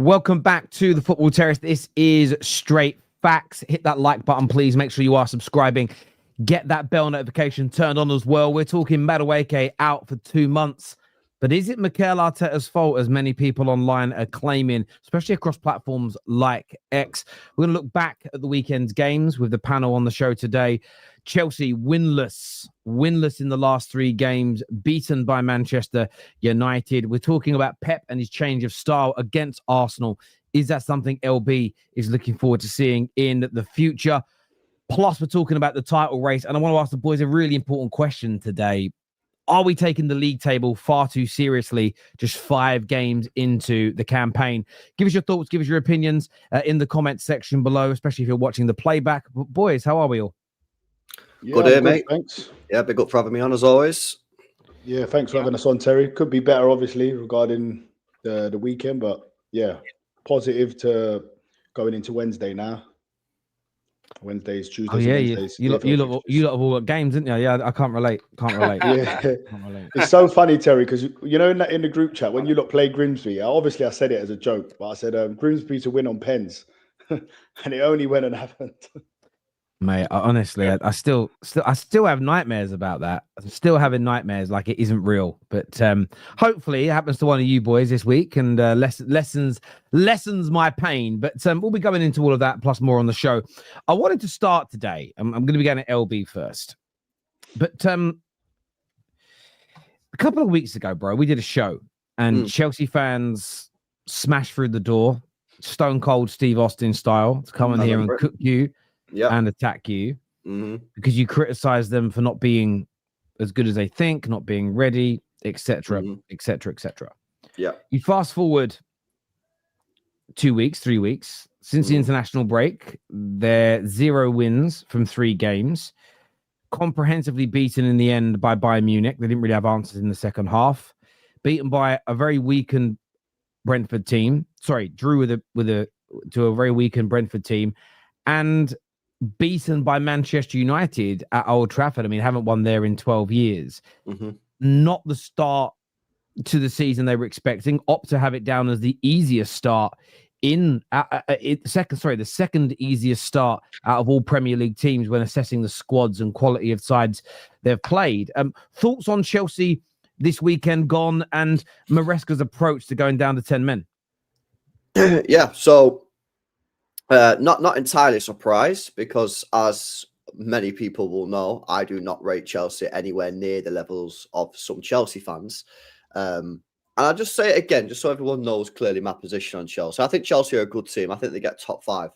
Welcome back to the Football Terrace. This is Straight Facts. Hit that like button, please. Make sure you are subscribing. Get that bell notification turned on as well. We're talking Madueke out for 2 months. But is it Mikel Arteta's fault, as many people online are claiming, especially across platforms like X? We're going to look back at the weekend's games with the panel on the show today. Chelsea winless in the last 3 games, beaten by Manchester United. We're talking about Pep and his change of style against Arsenal. Is that something LB is looking forward to seeing in the future? Plus, we're talking about the title race. And I want to ask the boys a really important question today. Are we taking the league table far too seriously just 5 games into the campaign? Give us your thoughts, give us your opinions in the comments section below, especially if you're watching the playback. But boys, how are we all? Yeah, good day, mate. Thanks. Yeah, big up for having me on as always. Yeah, thanks for having us on, Terry. Could be better, obviously, regarding the weekend, but yeah, positive to going into Wednesday now. Wednesdays, Tuesdays, oh, yeah, Wednesdays. You lot have all got games, didn't you? Yeah, I can't relate. Yeah, Can't relate. It's so funny, Terry, because you know in the group chat when you lot play Grimsby, obviously I said it as a joke, but I said Grimsby to win on pens, and it only went and happened. Mate, honestly, I still have nightmares about that. I'm still having nightmares like it isn't real. But hopefully it happens to one of you boys this week and lessens my pain. But we'll be going into all of that plus more on the show. I wanted to start today. I'm going to be going to LB first. But a couple of weeks ago, bro, we did a show and Chelsea fans smashed through the door, stone cold Steve Austin style, to come in here and cook you. And attack you because you criticize them for not being as good as they think, not being ready, etc., etc., etc. Yeah. You fast forward 2 weeks, 3 weeks since the international break. They're 0 wins from 3 games, comprehensively beaten in the end by Bayern Munich. They didn't really have answers in the second half. Beaten by a very weakened Brentford team. Sorry, drew to a very weakened Brentford team, and beaten by Manchester United at Old Trafford. I mean, haven't won there in 12 years. Not the start to the season they were expecting. Opt to have it down as the easiest start the second easiest start out of all Premier League teams when assessing the squads and quality of sides they've played. Thoughts on Chelsea this weekend gone and Maresca's approach to going down to 10 men? Yeah, so not entirely surprised because, as many people will know, I do not rate Chelsea anywhere near the levels of some Chelsea fans. And I'll just say it again, just so everyone knows clearly my position on Chelsea. I think Chelsea are a good team. I think they get top 5.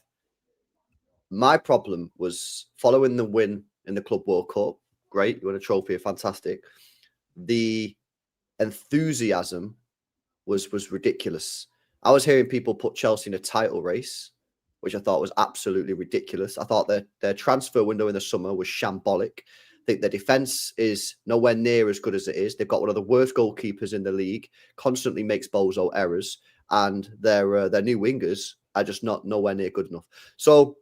My problem was following the win in the Club World Cup. Great, you won a trophy, fantastic. The enthusiasm was ridiculous. I was hearing people put Chelsea in a title race, which I thought was absolutely ridiculous. I thought their transfer window in the summer was shambolic. I think their defence is nowhere near as good as it is. They've got one of the worst goalkeepers in the league, constantly makes bozo errors, and their new wingers are just nowhere near good enough. So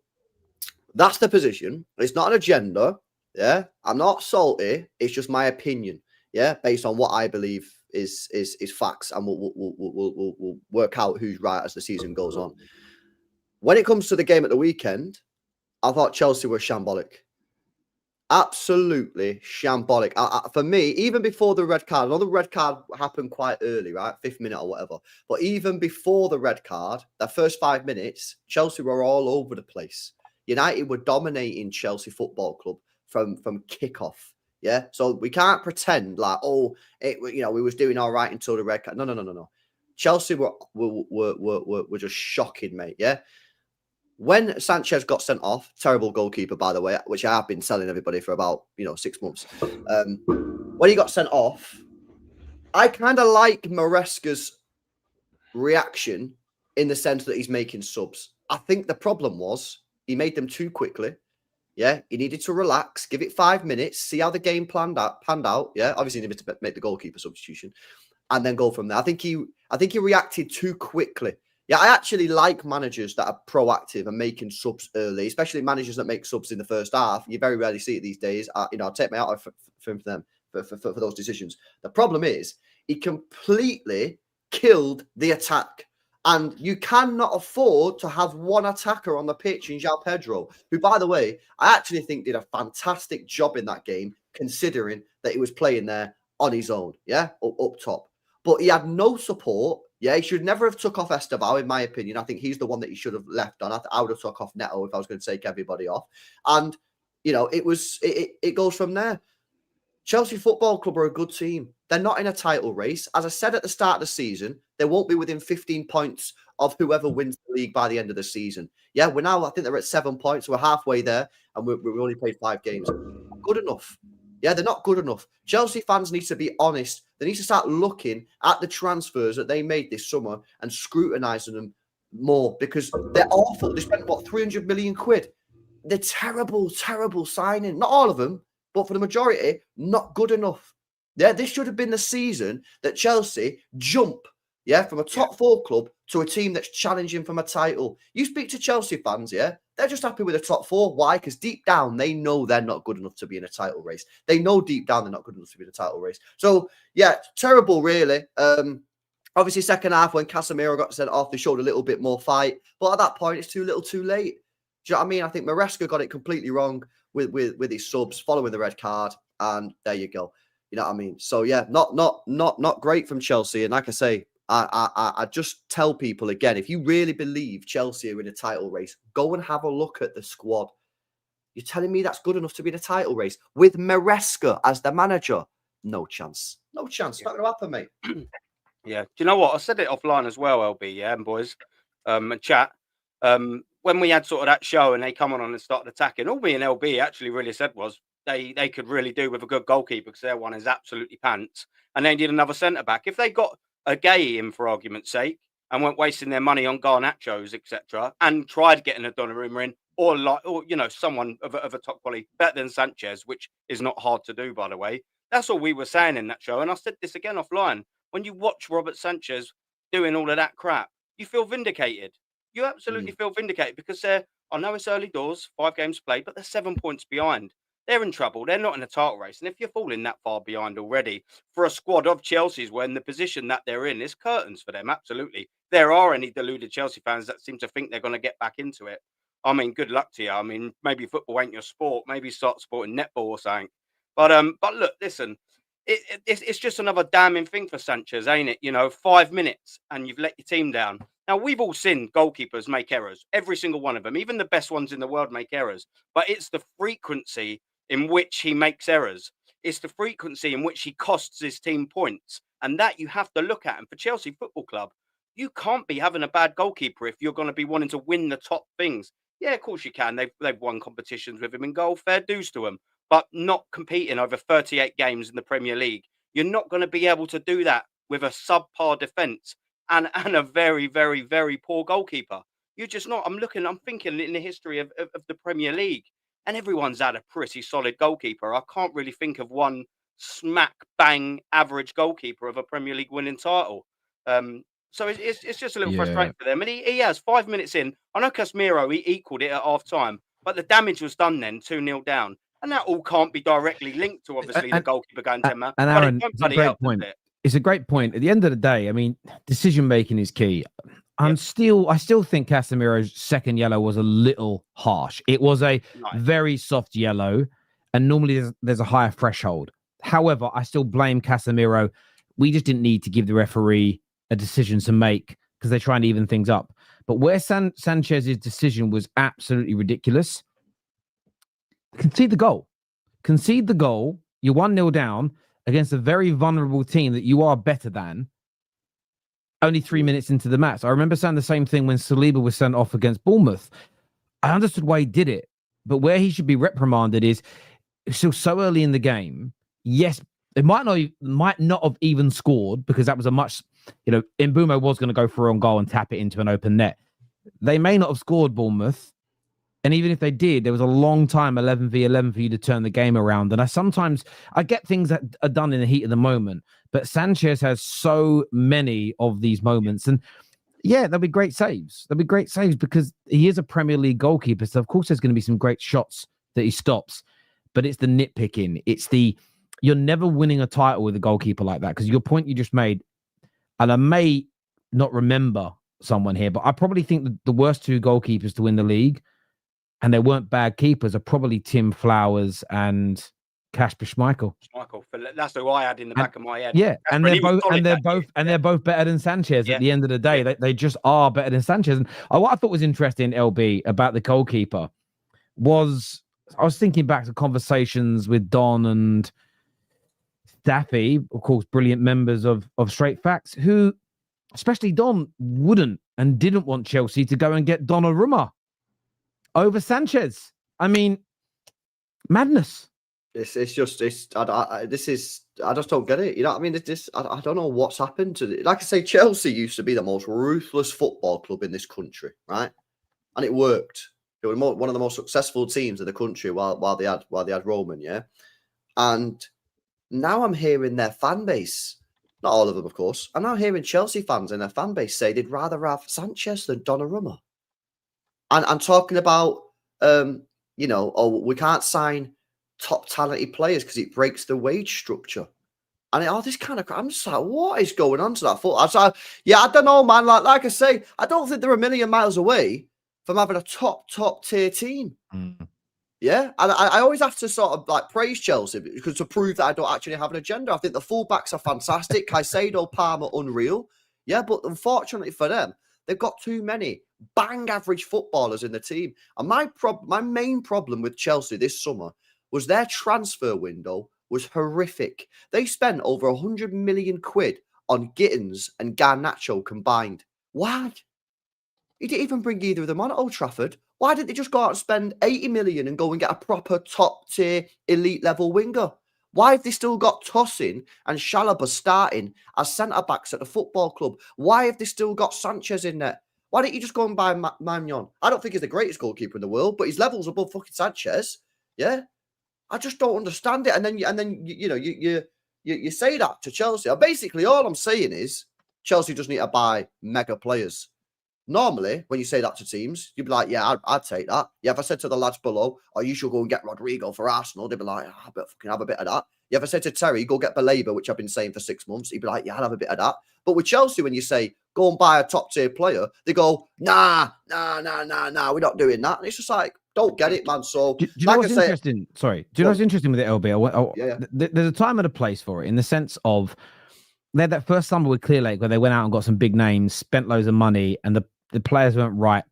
that's the position. It's not an agenda. Yeah, I'm not salty. It's just my opinion. Yeah, based on what I believe is facts, and we'll work out who's right as the season goes on. When it comes to the game at the weekend, I thought Chelsea were shambolic. Absolutely shambolic. For me, even before the red card, I know the red card happened quite early, right? 5th minute or whatever. But even before the red card, the first 5 minutes, Chelsea were all over the place. United were dominating Chelsea Football Club from kickoff. Yeah. So we can't pretend like, we was doing all right until the red card. No. Chelsea were just shocking, mate. Yeah. When Sanchez got sent off, terrible goalkeeper, by the way, which I have been telling everybody for about 6 months. When he got sent off, I kind of like Maresca's reaction in the sense that he's making subs. I think the problem was he made them too quickly. Yeah, he needed to relax, give it 5 minutes, see how the game panned out. Yeah, obviously he needed to make the goalkeeper substitution, and then go from there. I think he reacted too quickly. Yeah, I actually like managers that are proactive and making subs early, especially managers that make subs in the first half. You very rarely see it these days. I'll take my out from them for those decisions. The problem is he completely killed the attack. And you cannot afford to have one attacker on the pitch in João Pedro, who, by the way, I actually think did a fantastic job in that game, considering that he was playing there on his own, up top. But he had no support. Yeah, he should never have took off Esteban, in my opinion. I think he's the one that he should have left on. I would have took off Neto if I was going to take everybody off. And, it goes from there. Chelsea Football Club are a good team. They're not in a title race. As I said at the start of the season, they won't be within 15 points of whoever wins the league by the end of the season. Yeah, we're now, I think they're at 7 points. We're halfway there, and we've only played 5 games. Not good enough. Yeah, they're not good enough. Chelsea fans need to be honest. They need to start looking at the transfers that they made this summer and scrutinising them more, because they're awful. They spent, 300 million quid? They're terrible, terrible signing. Not all of them, but for the majority, not good enough. Yeah, this should have been the season that Chelsea jump, from a top 4 club to a team that's challenging from a title. You speak to Chelsea fans, they're just happy with a top 4. Why? Because deep down, they know they're not good enough to be in a title race. They know deep down they're not good enough to be in a title race. So, terrible, really. Obviously, second half, when Casemiro got sent off, they showed a little bit more fight. But at that point, it's too little too late. Do you know what I mean? I think Maresca got it completely wrong with his subs, following the red card, and there you go. You know what I mean? So not great from Chelsea. And like I say, I just tell people again, if you really believe Chelsea are in a title race, go and have a look at the squad. You're telling me that's good enough to be in a title race with Maresca as the manager? No chance. No chance. Not going to happen, mate. Yeah. Do you know what? I said it offline as well, LB, and boys, and chat. When we had sort of that show and they come on and started attacking, all me and LB actually really said was they could really do with a good goalkeeper, because their one is absolutely pants. And they need another centre-back. If they got a Gay in, for argument's sake, and weren't wasting their money on Garnachos, etc., and tried getting a Donnarumma in, or someone of a top quality, better than Sanchez, which is not hard to do, by the way. That's all we were saying in that show. And I said this again offline. When you watch Robert Sanchez doing all of that crap, you feel vindicated. You absolutely feel vindicated, because I know it's early doors, 5 games played, but they're 7 points behind. They're in trouble. They're not in a title race. And if you're falling that far behind already for a squad of Chelsea's, when the position that they're in is curtains for them, absolutely. There are any deluded Chelsea fans that seem to think they're going to get back into it. I mean, good luck to you. I mean, maybe football ain't your sport. Maybe start supporting netball or something. But look, listen, it's just another damning thing for Sanchez, ain't it? 5 minutes and you've let your team down. Now, we've all seen goalkeepers make errors. Every single one of them. Even the best ones in the world make errors. But it's the frequency in which he makes errors. It's the frequency in which he costs his team points. And that you have to look at. And for Chelsea Football Club, you can't be having a bad goalkeeper if you're going to be wanting to win the top things. Yeah, of course you can. They've won competitions with him in goal. Fair dues to them. But not competing over 38 games in the Premier League. You're not going to be able to do that with a subpar defence and a very, very, very poor goalkeeper. You're just not. I'm thinking in the history of the Premier League, and everyone's had a pretty solid goalkeeper. I can't really think of one smack bang average goalkeeper of a Premier League winning title. So it's just a little frustrating for them. And he has 5 minutes in. I know Casemiro, he equalled it at half time, but the damage was done then, 2-0 down. And that all can't be directly linked to, obviously, the goalkeeper going 10 man. And Aaron, it's a great point. It's a great point. At the end of the day, I mean, decision making is key. I still think Casemiro's second yellow was a little harsh. It was a very soft yellow, and normally there's a higher threshold. However, I still blame Casemiro. We just didn't need to give the referee a decision to make, because they're trying to even things up. But where Sanchez's decision was absolutely ridiculous, concede the goal. You're 1-0 down against a very vulnerable team that you are better than. Only 3 minutes into the match. I remember saying the same thing when Saliba was sent off against Bournemouth. I understood why he did it, but where he should be reprimanded is still so early in the game. Yes, it might not have even scored, because that was a much, Mbeumo was going to go for an own goal and tap it into an open net. They may not have scored, Bournemouth. And even if they did, there was a long time, 11v11, for you to turn the game around. And I get things that are done in the heat of the moment, but Sanchez has so many of these moments. And yeah, there'll be great saves. Because he is a Premier League goalkeeper. So of course there's going to be some great shots that he stops, but it's the nitpicking. You're never winning a title with a goalkeeper like that, because your point you just made, and I may not remember someone here, but I probably think that the worst two goalkeepers to win the league, and they weren't bad keepers, are probably Tim Flowers and Kasper Schmeichel. That's who I had in the back of my head. Yeah, Kasper, and they're both better than Sanchez at the end of the day. They just are better than Sanchez. And what I thought was interesting, LB, about the goalkeeper was I was thinking back to conversations with Don and Staffy, of course, brilliant members of Straight Facts, who, especially Don, wouldn't and didn't want Chelsea to go and get Donnarumma over Sanchez. I mean, madness. I just don't get it. You know what I mean? I don't know what's happened to it. Like I say, Chelsea used to be the most ruthless football club in this country, right? And it worked. They were one of the most successful teams in the country while they had Roman, yeah. And now I'm hearing their fan base, not all of them, of course. I'm now hearing Chelsea fans in their fan base say they'd rather have Sanchez than Donnarumma. And I'm talking about, we can't sign top talented players because it breaks the wage structure. And all this kind of, I'm just like, what is going on to that foot? I don't know, man. Like I say, I don't think they're a million miles away from having a top tier team. Mm. Yeah, and I always have to sort of like praise Chelsea because to prove that I don't actually have an agenda. I think the fullbacks are fantastic. Caicedo, Palmer, unreal. Yeah, but unfortunately for them, they've got too many bang average footballers in the team. And my main problem with Chelsea this summer was their transfer window was horrific. They spent over 100 million quid on Gittins and Garnacho combined. Why? He didn't even bring either of them on at Old Trafford. Why didn't they just go out and spend 80 million and go and get a proper top-tier elite level winger? Why have they still got Tosin and Chalobah starting as centre-backs at the football club? Why have they still got Sanchez in there? Why didn't you just go and buy Magnon? I don't think he's the greatest goalkeeper in the world, but his level's above fucking Sanchez. Yeah? I just don't understand it. And then you say that to Chelsea. Basically, all I'm saying is Chelsea just need to buy mega players. Normally, when you say that to teams, you'd be like, yeah, I'd take that. Yeah, if I said to the lads below, oh, you should go and get Rodrigo for Arsenal, they'd be like, I bet fucking have a bit of that. Yeah, if I said to Terry, go get Baleba, which I've been saying for 6 months, he'd be like, yeah, I'll have a bit of that. But with Chelsea, when you say, go and buy a top-tier player, they go, nah, we're not doing that. And it's just like, don't get it, man. So, do you know what's interesting? Sorry. Do you know what's interesting with the LB? There's a time and a place for it in the sense of they had that first summer with Clear Lake where they went out and got some big names, spent loads of money, and the players weren't right.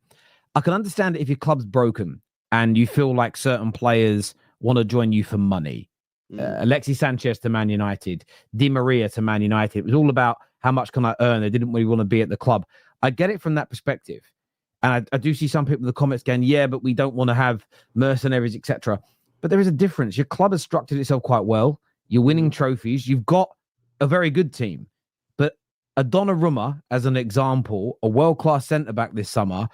I can understand it if your club's broken and you feel like certain players want to join you for money. Alexis Sanchez to Man United, Di Maria to Man United. It was all about how much can I earn? They didn't really want to be at the club. I get it from that perspective. And I do see some people in the comments going, yeah, but we don't want to have mercenaries, etc. But there is a difference. Your club has structured itself quite well. You're winning trophies. You've got a very good team. But a Donnarumma, as an example, a world-class centre-back this summer,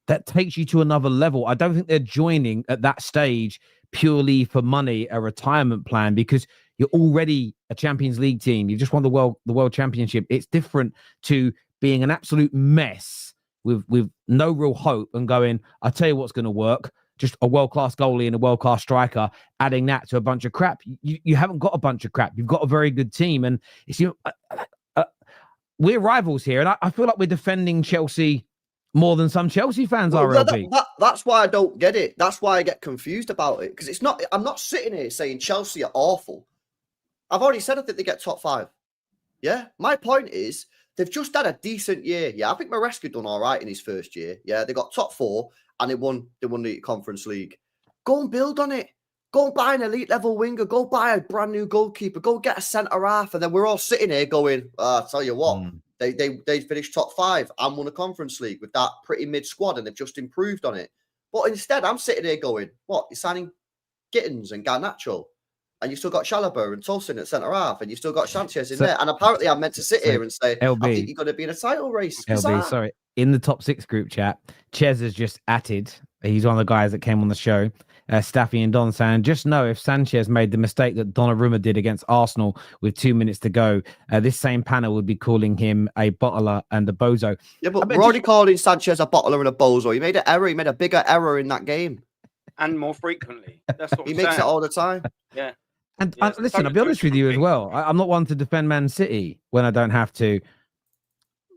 that takes you to another level. I don't think they're joining at that stage purely for money, a retirement plan, because you're already a Champions League team. You've just won the World Championship. It's different to being an absolute mess with no real hope and going, I'll tell you what's going to work. Just a world-class goalie and a world-class striker, adding that to a bunch of crap. You haven't got a bunch of crap. You've got a very good team. And it's, we're rivals here. And I feel like we're defending Chelsea more than some Chelsea fans are. That's why I don't get it. That's why I get confused about it. Because it's not, I'm not sitting here saying Chelsea are awful. I've already said I think they get top 5. Yeah. My point is they've just had a decent year. Yeah. I think Maresca done all right in his first year. Yeah. They got top 4 and they won the Conference League. Go and build on it. Go and buy an elite level winger. Go buy a brand new goalkeeper. Go get a centre half. And then we're all sitting here going, I'll tell you what. They finished top 5 and won a Conference League with that pretty mid squad, and they've just improved on it. But instead, I'm sitting here going, what? You're signing Gittins and Garnacho, and you've still got Chalobah and Tosin at centre half, and you've still got Sanchez in there. And apparently, I'm meant to sit here and say, LB, I think you're going to be in a title race. LB, sorry. In the top 6 group chat, Ches has just added, he's one of the guys that came on the show, Staffy and Don saying, just know if Sanchez made the mistake that Donnarumma did against Arsenal with 2 minutes to go, this same panel would be calling him a bottler and a bozo. Yeah, but we're already calling Sanchez a bottler and a bozo. He made an error. He made a bigger error in that game. And more frequently. That's what he makes it all the time. Yeah. And listen, I'll be honest with you as well. I'm not one to defend Man City when I don't have to.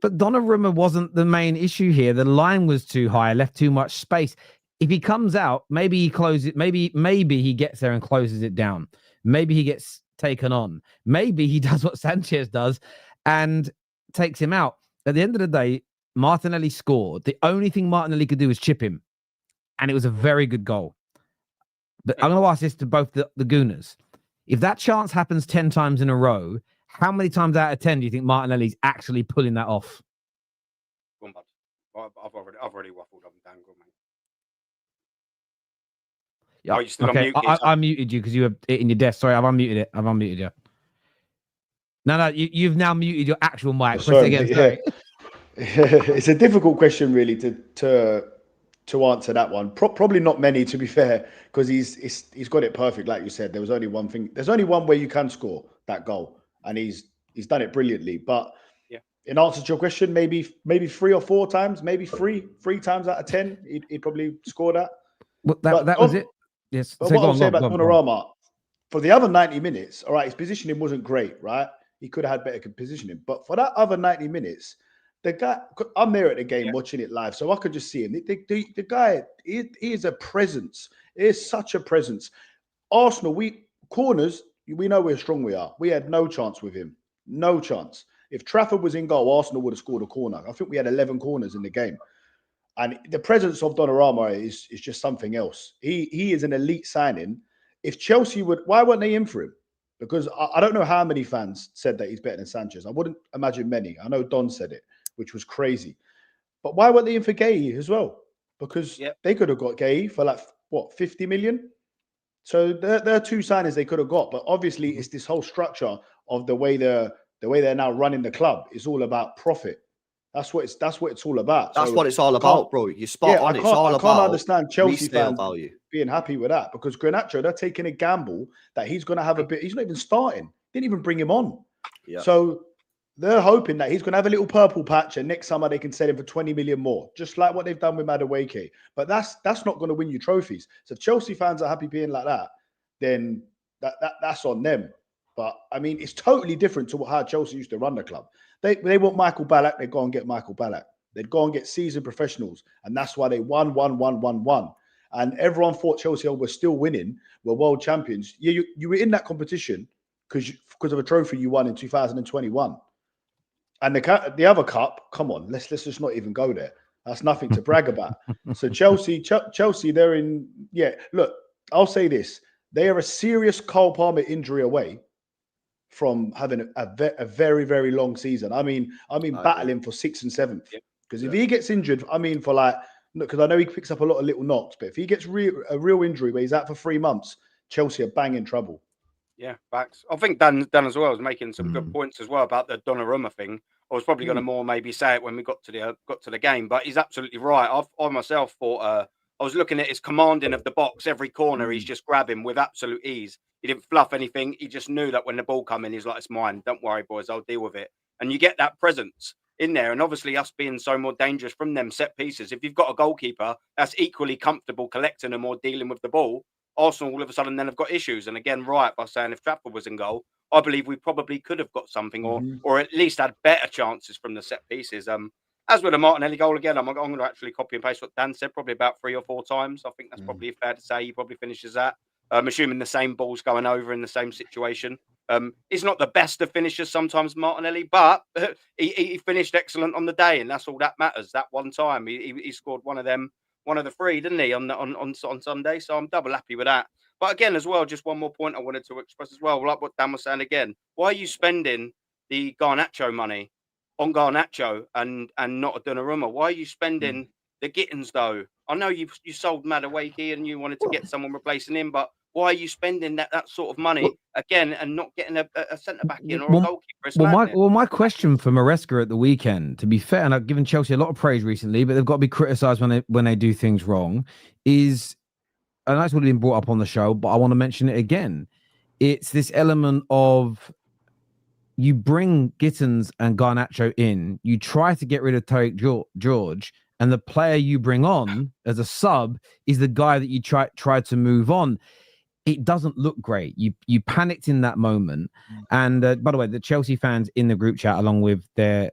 But Donnarumma wasn't the main issue here. The line was too high, left too much space. If he comes out, maybe he closes it. Maybe he gets there and closes it down. Maybe he gets taken on. Maybe he does what Sanchez does and takes him out. At the end of the day, Martinelli scored. The only thing Martinelli could do was chip him. And it was a very good goal. But I'm going to ask this to both the Gooners. If that chance happens 10 times in a row, how many times out of 10 do you think Martinelli's actually pulling that off? I've already waffled up and down, mate. Yeah. Oh, you still Okay, unmuted, I muted you because you were hitting your desk. Sorry, I've unmuted it. I've unmuted you. No, you've now muted your actual mic. Press it again. Sorry. It's a difficult question, really, to answer that one. Probably not many, to be fair, because he's got it perfect, like you said. There was only one thing. There's only one way you can score that goal, and he's done it brilliantly. But in answer to your question, maybe 3 or 4 times, maybe three times out of 10, he'd probably score that. Well, that was it. Yes. But what I'll say about Donnarumma, for the other 90 minutes, all right, his positioning wasn't great, right? He could have had better positioning. But for that other 90 minutes, the guy, I'm there at the game watching it live, so I could just see him. The guy, he is a presence. He is such a presence. Arsenal, corners, we know how strong we are. We had no chance with him. No chance. If Trafford was in goal, Arsenal would have scored a corner. I think we had 11 corners in the game. And the presence of Donnarumma is just something else. He is an elite signing. If Chelsea why weren't they in for him? Because I don't know how many fans said that he's better than Sanchez. I wouldn't imagine many. I know Don said it, which was crazy. But why weren't they in for Gay as well? Because they could have got Gay for 50 million? So there are 2 signings they could have got. But obviously, it's this whole structure of the way they're now running the club. It's all about profit. That's what it's all about. That's what it's all about, bro. You're spot on. It's all about. I can't understand Chelsea fans value. Being happy with that, because Garnacho, they're taking a gamble that he's going to have a bit. He's not even starting. Didn't even bring him on. Yeah. So they're hoping that he's going to have a little purple patch, and next summer they can sell him for 20 million more, just like what they've done with Madueke. But that's not going to win you trophies. So if Chelsea fans are happy being like that, then that's on them. But I mean, it's totally different to how Chelsea used to run the club. They want Michael Ballack, they go and get Michael Ballack. They'd go and get seasoned professionals. And that's why they won. And everyone thought Chelsea were still winning, were world champions. You were in that competition because of a trophy you won in 2021. And the other cup, come on, let's just not even go there. That's nothing to brag about. So Chelsea, they're in, look, I'll say this. They are a serious Cole Palmer injury away from having a very, very long season. I mean, battling for 6th and 7th. Because if he gets injured, because I know he picks up a lot of little knocks, but if he gets a real injury where he's out for 3 months, Chelsea are bang in trouble. Yeah, facts. I think Dan as well was making some good points as well about the Donnarumma thing. I was probably going to more maybe say it when we got to the game, but he's absolutely right. I myself thought I was looking at his commanding of the box. Every corner, he's just grabbing with absolute ease. He didn't fluff anything. He just knew that when the ball come in, he's like, it's mine. Don't worry, boys. I'll deal with it. And you get that presence in there. And obviously us being so more dangerous from them set pieces. If you've got a goalkeeper that's equally comfortable collecting them or dealing with the ball, Arsenal all of a sudden then have got issues. And again, right, by saying if Trafford was in goal, I believe we probably could have got something or at least had better chances from the set pieces. As with the Martinelli goal, again, I'm going to actually copy and paste what Dan said, probably about 3 or 4 times. I think that's probably fair to say. He probably finishes that. I'm assuming the same ball's going over in the same situation. He's not the best of finishers sometimes, Martinelli, but he finished excellent on the day, and that's all that matters. That one time, he scored one of the 3, didn't he, on Sunday? So I'm double happy with that. But again, as well, just one more point I wanted to express as well, like what Dan was saying again. Why are you spending the Garnacho money on Garnacho and not a Donnarumma? Why are you spending the Gittins though? I know you sold Madueke and you wanted to get someone replacing him, but why are you spending that sort of money again and not getting a centre back in or a goalkeeper? My question for Maresca at the weekend, to be fair, and I've given Chelsea a lot of praise recently, but they've got to be criticised when they do things wrong. And that's what been brought up on the show, but I want to mention it again. It's this element of you bring Gittins and Garnacho in, you try to get rid of Tariq George, and the player you bring on as a sub is the guy that you try to move on. it doesn't look great. You panicked in that moment. And by the way, the Chelsea fans in the group chat, along with their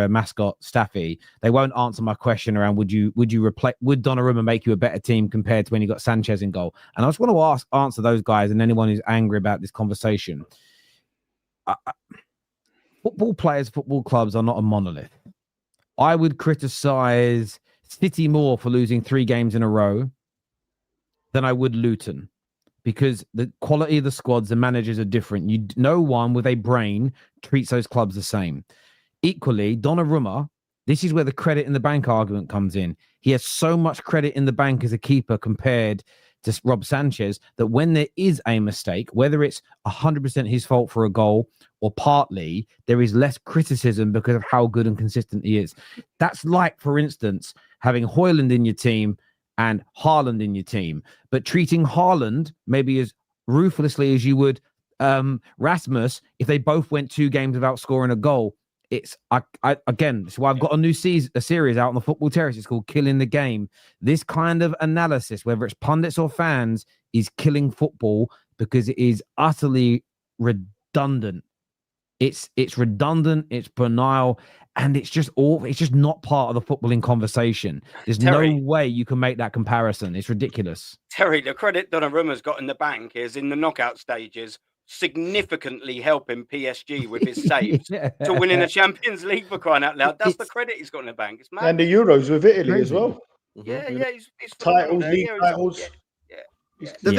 mascot Staffy, they won't answer my question around would Donnarumma make you a better team compared to when you got Sanchez in goal? And I just want to answer those guys and anyone who's angry about this conversation. Football players, football clubs are not a monolith. I would criticize City more for losing 3 games in a row than I would Luton, because the quality of the squads, the managers are different. No one with a brain treats those clubs the same. Equally, Donnarumma, this is where the credit in the bank argument comes in. He has so much credit in the bank as a keeper compared to Rob Sanchez that when there is a mistake, whether it's 100% his fault for a goal or partly, there is less criticism because of how good and consistent he is. That's like, for instance, having Højlund in your team and Haaland in your team, but treating Haaland maybe as ruthlessly as you would Rasmus if they both went 2 games without scoring a goal. It's again, so I've got a new series out on the Football Terrace. It's called Killing the Game. This kind of analysis, whether it's pundits or fans, is killing football because it is utterly redundant. It's redundant, it's banal, and it's just not part of the footballing conversation. There's no way you can make that comparison. It's ridiculous. Terry, the credit Donnarumma's got in the bank is in the knockout stages significantly helping PSG with his saves to winning the Champions League, for crying out loud. That's the credit he's got in the bank. It's mad. And the Euros with Italy as well. Yeah, he's titles, league titles. The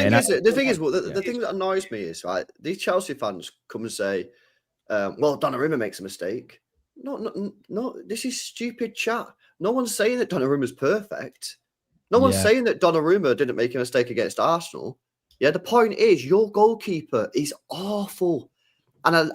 thing is, the thing that annoys me is, right, these Chelsea fans come and say, well, Donnarumma makes a mistake. No, this is stupid chat. No one's saying that Donnarumma's perfect. No one's saying that Donnarumma didn't make a mistake against Arsenal. Yeah, the point is your goalkeeper is awful. And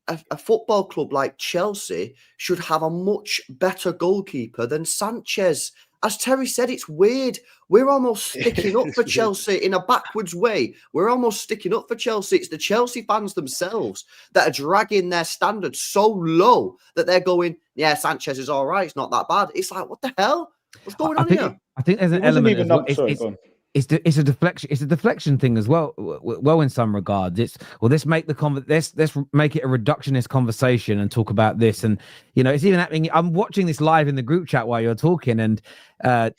a football club like Chelsea should have a much better goalkeeper than Sanchez. As Terry said, it's weird. We're almost sticking up for Chelsea in a backwards way. We're almost sticking up for Chelsea. It's the Chelsea fans themselves that are dragging their standards so low that they're going, yeah, Sanchez is all right. It's not that bad. It's like, what the hell? What's going on here? I think there's an element as well. It's a deflection. It's a deflection thing as well. Well, in some regards, let's make it a reductionist conversation and talk about this. And it's even happening. I'm watching this live in the group chat while you're talking, and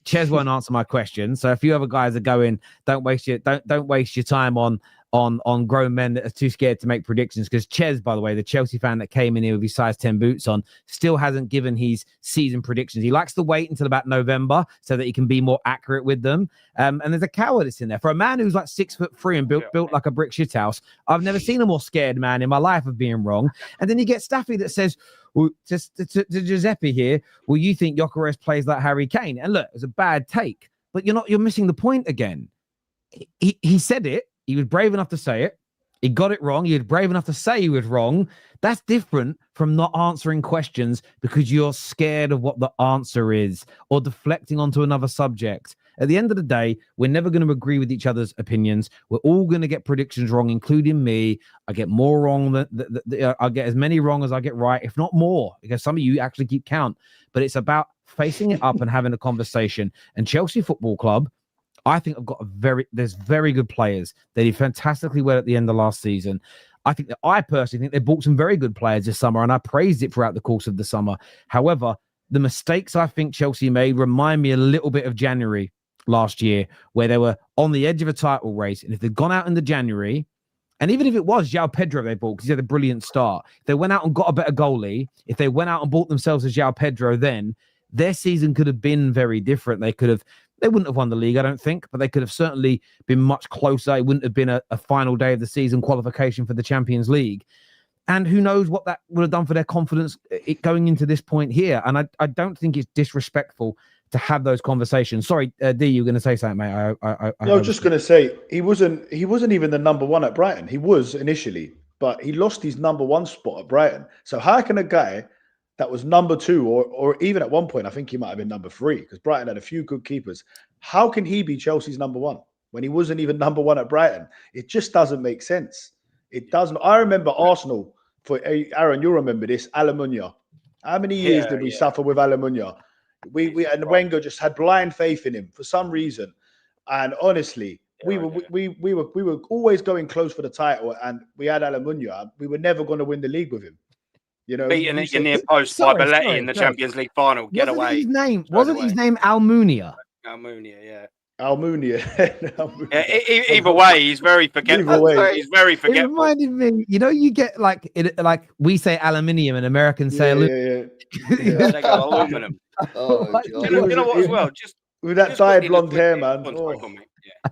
Ches won't answer my question. So a few other guys are going, don't waste your time on grown men that are too scared to make predictions, because Ches, by the way, the Chelsea fan that came in here with his size 10 boots on, still hasn't given his season predictions. He likes to wait until about November so that he can be more accurate with them. And there's a cowardice in there. For a man who's like 6'3" and built like a brick shithouse, I've never seen a more scared man in my life of being wrong. And then you get Staffy that says, well, to Giuseppe here, well, you think Gyökeres plays like Harry Kane? And look, it's a bad take, but you're missing the point again. He said it. He was brave enough to say it. He got it wrong. He was brave enough to say he was wrong. That's different from not answering questions because you're scared of what the answer is or deflecting onto another subject. At the end of the day, we're never going to agree with each other's opinions. We're all going to get predictions wrong, including me. I get more wrong than I get as many wrong as I get right, if not more, because some of you actually keep count. But it's about facing it up and having a conversation. And Chelsea Football Club, I think there's very good players. They did fantastically well at the end of last season. I personally think they bought some very good players this summer, and I praised it throughout the course of the summer. However, the mistakes I think Chelsea made remind me a little bit of January last year, where they were on the edge of a title race. And if they'd gone out into January, and even if it was João Pedro they bought because he had a brilliant start, if they went out and got a better goalie, if they went out and bought themselves a João Pedro, then their season could have been very different. They wouldn't have won the league, I don't think, but they could have certainly been much closer. It wouldn't have been a final day of the season qualification for the Champions League. And who knows what that would have done for their confidence going into this point here. And I don't think it's disrespectful to have those conversations. Sorry, D, you were going to say something, mate. I was just going to say, he wasn't even the number one at Brighton. He was initially, but he lost his number one spot at Brighton. So how can a guy that was number two, or even at one point, I think he might have been number three, because Brighton had a few good keepers. How can he be Chelsea's number one when he wasn't even number one at Brighton? It just doesn't make sense. It doesn't. I remember Arsenal, for Aaron, you'll remember this, Almunia. How many years did we suffer with Almunia? We and Wenger just had blind faith in him for some reason. And honestly, we were always going close for the title, and we had Almunia. We were never going to win the league with him. You know, beating at your near post by Balletti in the Champions League final. Get away. His name wasn't his name Almunia. Almunia, yeah. Almunia. Either way, he's very forgetful. He's very forgetful. It reminded me, you know, you get like we say aluminium and Americans say aluminum. Yeah. They go aluminum. You know what as well? Just with that dyed blonde hair, man.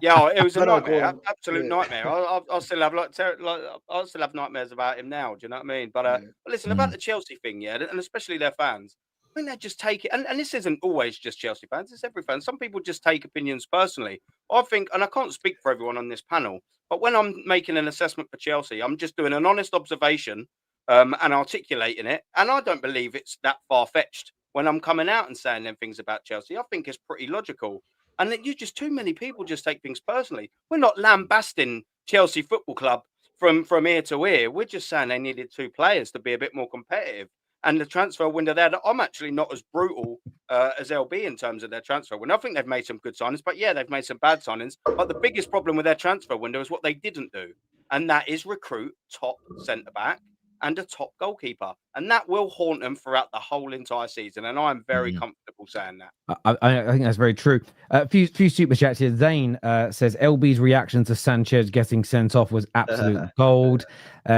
Yeah, it was a nightmare, absolute nightmare. I still have I still have nightmares about him now. Do you know what I mean? But listen, about the Chelsea thing, yeah, and especially their fans. I think they just take it, and this isn't always just Chelsea fans; it's every fan. Some people just take opinions personally. I think, and I can't speak for everyone on this panel, but when I'm making an assessment for Chelsea, I'm just doing an honest observation and articulating it, and I don't believe it's that far fetched when I'm coming out and saying them things about Chelsea. I think it's pretty logical. And that too many people just take things personally. We're not lambasting Chelsea Football Club from ear to ear. We're just saying they needed 2 players to be a bit more competitive. And the transfer window there, I'm actually not as brutal as LB in terms of their transfer window. I think they've made some good signings, but yeah, they've made some bad signings. But the biggest problem with their transfer window is what they didn't do. And that is recruit top centre-back and a top goalkeeper. And that will haunt them throughout the whole entire season. And I'm very comfortable saying that. I think that's very true. A few super chats here. Zane says LB's reaction to Sanchez getting sent off was absolute gold.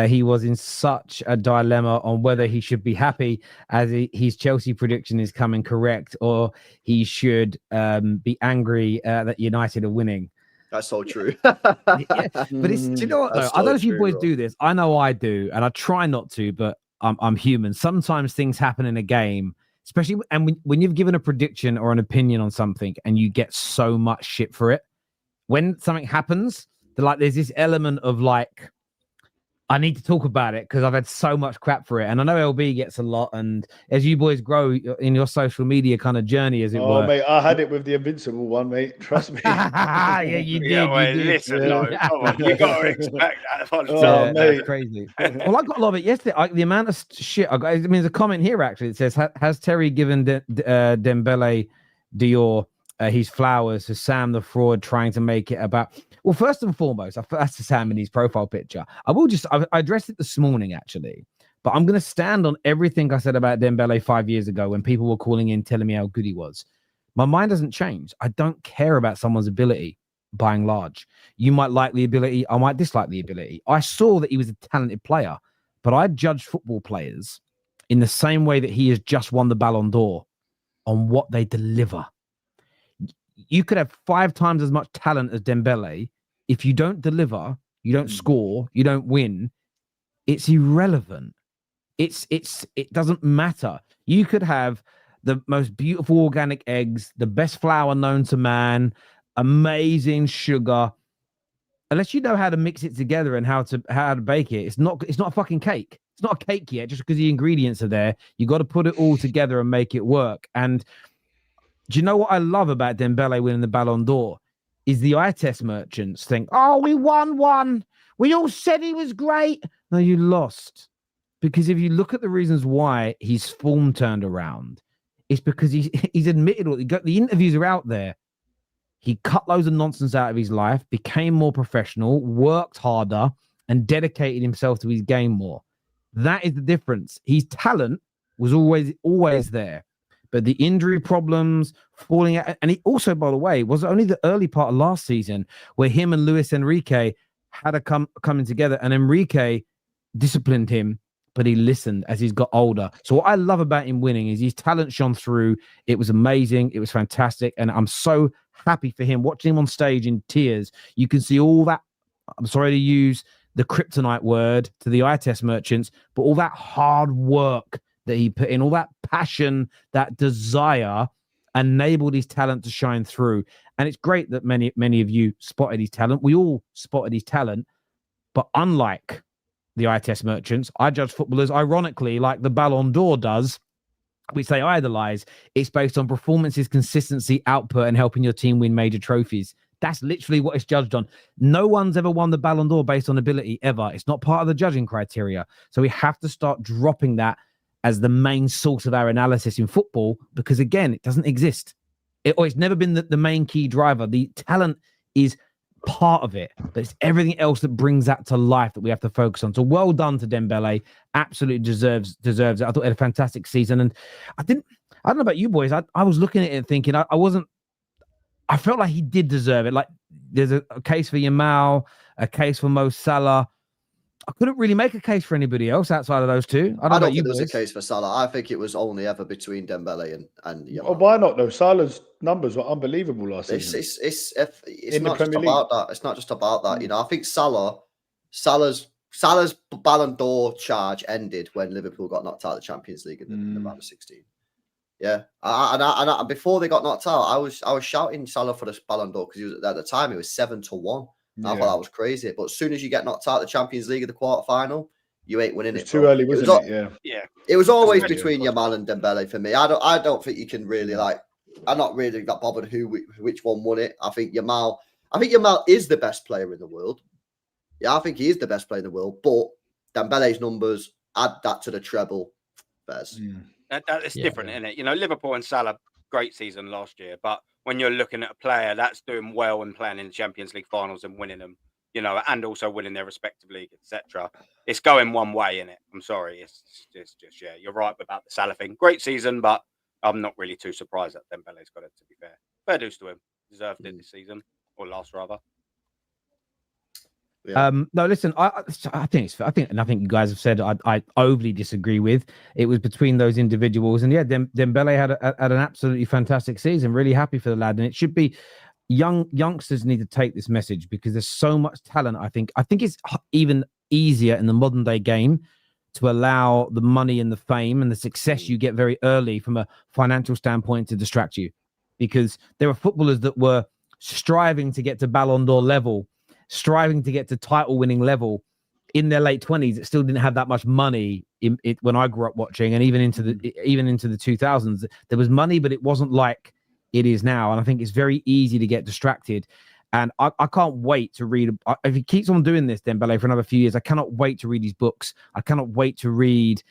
He was in such a dilemma on whether he should be happy as his Chelsea prediction is coming correct, or he should be angry that United are winning. That's so true. But it's, do you know what though? I don't know if you boys do this. I know I do, and I try not to, but I'm human. Sometimes things happen in a game, especially when you've given a prediction or an opinion on something and you get so much shit for it. When something happens, there's this element of like, I need to talk about it because I've had so much crap for it. And I know LB gets a lot. And as you boys grow in your social media kind of journey, as it were. Oh, mate, I had it with the Invincible one, mate. Trust me. Yeah, you did. Yeah, well, you did. Listen, no, come on. You got to expect that. Mate. That's crazy. Well, I got a lot of it yesterday. The amount of shit I got. I mean, there's a comment here actually that says, has Terry given Dembele Dior his flowers for Sam the fraud trying to make it about... Well, first and foremost, that's the Sam in his profile picture. I addressed it this morning, actually, but I'm going to stand on everything I said about Dembele 5 years ago when people were calling in, telling me how good he was. My mind hasn't changed. I don't care about someone's ability, by and large. You might like the ability. I might dislike the ability. I saw that he was a talented player, but I judge football players in the same way that he has just won the Ballon d'Or on what they deliver. You could have 5 times as much talent as Dembele. If you don't deliver, you don't score, you don't win, it's irrelevant. It doesn't matter. You could have the most beautiful organic eggs, the best flour known to man, amazing sugar. Unless you know how to mix it together and how to bake it, it's not a fucking cake. It's not a cake yet, just because the ingredients are there. You got to put it all together and make it work. And do you know what I love about Dembele winning the Ballon d'Or? Is the eye test merchants think, oh, we won one. We all said he was great. No, you lost. Because if you look at the reasons why his form turned around, it's because he's admitted the interviews are out there. He cut loads of nonsense out of his life, became more professional, worked harder, and dedicated himself to his game more. That is the difference. His talent was always there. But the injury problems, falling out, and he also, by the way, was only the early part of last season where him and Luis Enrique had a coming together, and Enrique disciplined him, but he listened as he's got older. So what I love about him winning is his talent shone through. It was amazing. It was fantastic. And I'm so happy for him. Watching him on stage in tears, you can see all that. I'm sorry to use the kryptonite word to the eye test merchants, but all that hard work that he put in, all that passion, that desire enabled his talent to shine through. And it's great that many of you spotted his talent. We all spotted his talent, but unlike the eye test merchants, I judge footballers ironically like the Ballon d'Or does, which they idolize. It's based on performances, consistency, output, and helping your team win major trophies. That's literally what it's judged on. No one's ever won the Ballon d'Or based on ability, ever. It's not part of the judging criteria. So we have to start dropping that as the main source of our analysis in football, because again, it doesn't exist. It's never been the main key driver. The talent is part of it, but it's everything else that brings that to life that we have to focus on. So well done to Dembele. Absolutely deserves it. I thought he had a fantastic season. And I don't know about you boys. I was looking at it and thinking I felt like he did deserve it. Like there's a case for Yamal, a case for Mo Salah. I couldn't really make a case for anybody else outside of those two. I don't think there was a case for Salah. I think it was only ever between Dembele and Yamal. Oh, why not though? Salah's numbers were unbelievable last season. It's not just about that. It's not just about that. You know, I think Salah's Ballon d'Or charge ended when Liverpool got knocked out of the Champions League in the round of 16. Yeah, and before they got knocked out, I was shouting Salah for the Ballon d'Or because at the time it was 7-1. I thought that was crazy. But as soon as you get knocked out of the Champions League at the quarterfinal, you ain't winning it. Too early, wasn't it? Yeah. It was always between Yamal and Dembele for me. I don't think you can really I'm not really that bothered which one won it. I think Yamal is the best player in the world. Yeah, I think he is the best player in the world. But Dembele's numbers add that to the treble. It's different, isn't it? You know, Liverpool and Salah, great season last year, but when you're looking at a player that's doing well and playing in the Champions League finals and winning them, you know, and also winning their respective league, etc., it's going one way, in it. I'm sorry, it's just you're right about the Salah thing. Great season, but I'm not really too surprised that Dembele's got it. To be fair dues to him, deserved it this season or last rather. Yeah. No, listen, I think you guys have said I overly disagree with. It was between those individuals, and yeah, Dembele had an absolutely fantastic season. Really happy for the lad, and it should be youngsters need to take this message because there's so much talent. I think it's even easier in the modern day game to allow the money and the fame and the success you get very early from a financial standpoint to distract you, because there are footballers that were striving to get to Ballon d'Or level, striving to get to title winning level in their late 20s. It still didn't have that much money in it when I grew up watching, and even into the 2000s there was money, but it wasn't like it is now. And I think it's very easy to get distracted, and I can't wait to read. If he keeps on doing this, Dembele, for another few years, I cannot wait to read his books. I cannot wait to read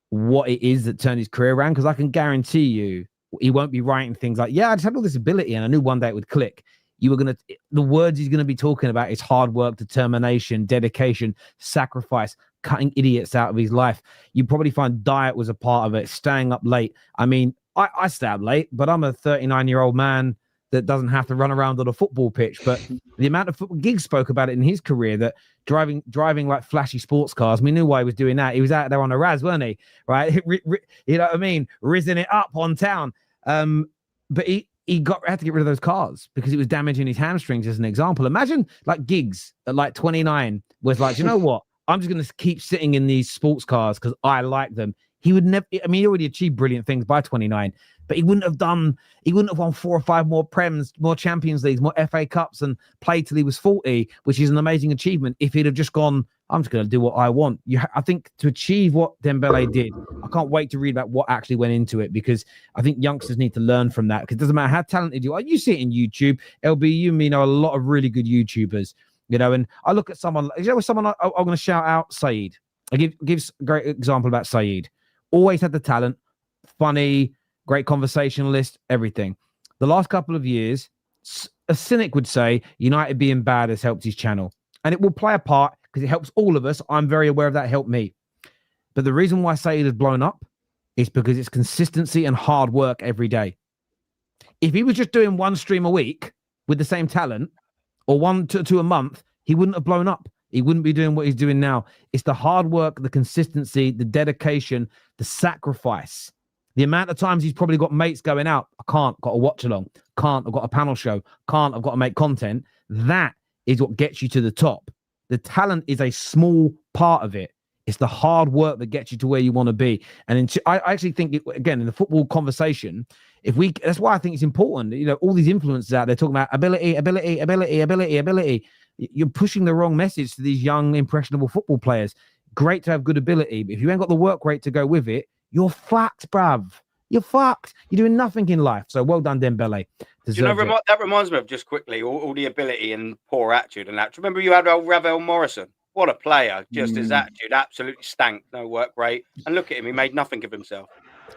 what it is that turned his career around, because I can guarantee you he won't be writing things like, yeah, I just had all this ability and I knew one day it would click. The words he's going to be talking about is hard work, determination, dedication, sacrifice, cutting idiots out of his life. You probably find diet was a part of it, staying up late. I mean, I stay up late, but I'm a 39-year-old man that doesn't have to run around on a football pitch. But the amount of football Giggs spoke about it in his career, that driving like flashy sports cars, we knew why he was doing that. He was out there on a Raz, weren't he? Right? You know what I mean? Rizzing it up on town. But he had to get rid of those cars because it was damaging his hamstrings, as an example. Imagine like Giggs at like 29 was like, you know what? I'm just going to keep sitting in these sports cars because I like them. He would never, I mean, he already achieved brilliant things by 29, but he wouldn't have won 4 or 5 more Prems, more Champions Leagues, more FA Cups, and played till he was 40, which is an amazing achievement. If he'd have just gone, I'm just going to do what I want. I think to achieve what Dembele did, I can't wait to read about what actually went into it, because I think youngsters need to learn from that. Because it doesn't matter how talented you are. You see it in YouTube. LB, you know a lot of really good YouTubers, you know, and I look at someone, I'm going to shout out Saeed. I give a great example about Saeed. Always had the talent, funny, great conversationalist, everything. The last couple of years, a cynic would say United being bad has helped his channel. And it will play a part because it helps all of us. I'm very aware of that. It helped me. But the reason why Saeed has blown up is because it's consistency and hard work every day. If he was just doing 1 stream a week with the same talent, or 1 to 2 a month, he wouldn't have blown up. He wouldn't be doing what he's doing now. It's the hard work, the consistency, the dedication, the sacrifice. The amount of times he's probably got mates going out. I can't, got to watch along. Can't, I've got a panel show. Can't, I've got to make content. That is what gets you to the top. The talent is a small part of it. It's the hard work that gets you to where you want to be. And I actually think, again, in the football conversation, that's why I think it's important. You know, all these influencers out there talking about ability. You're pushing the wrong message to these young, impressionable football players. Great to have good ability, but if you ain't got the work rate to go with it, you're fucked, bruv. You're fucked. You're doing nothing in life. So well done, Dembele. That reminds me of, just quickly, all the ability and poor attitude and that. Remember you had old Ravel Morrison? What a player. Just his attitude absolutely stank. No work rate. And look at him. He made nothing of himself.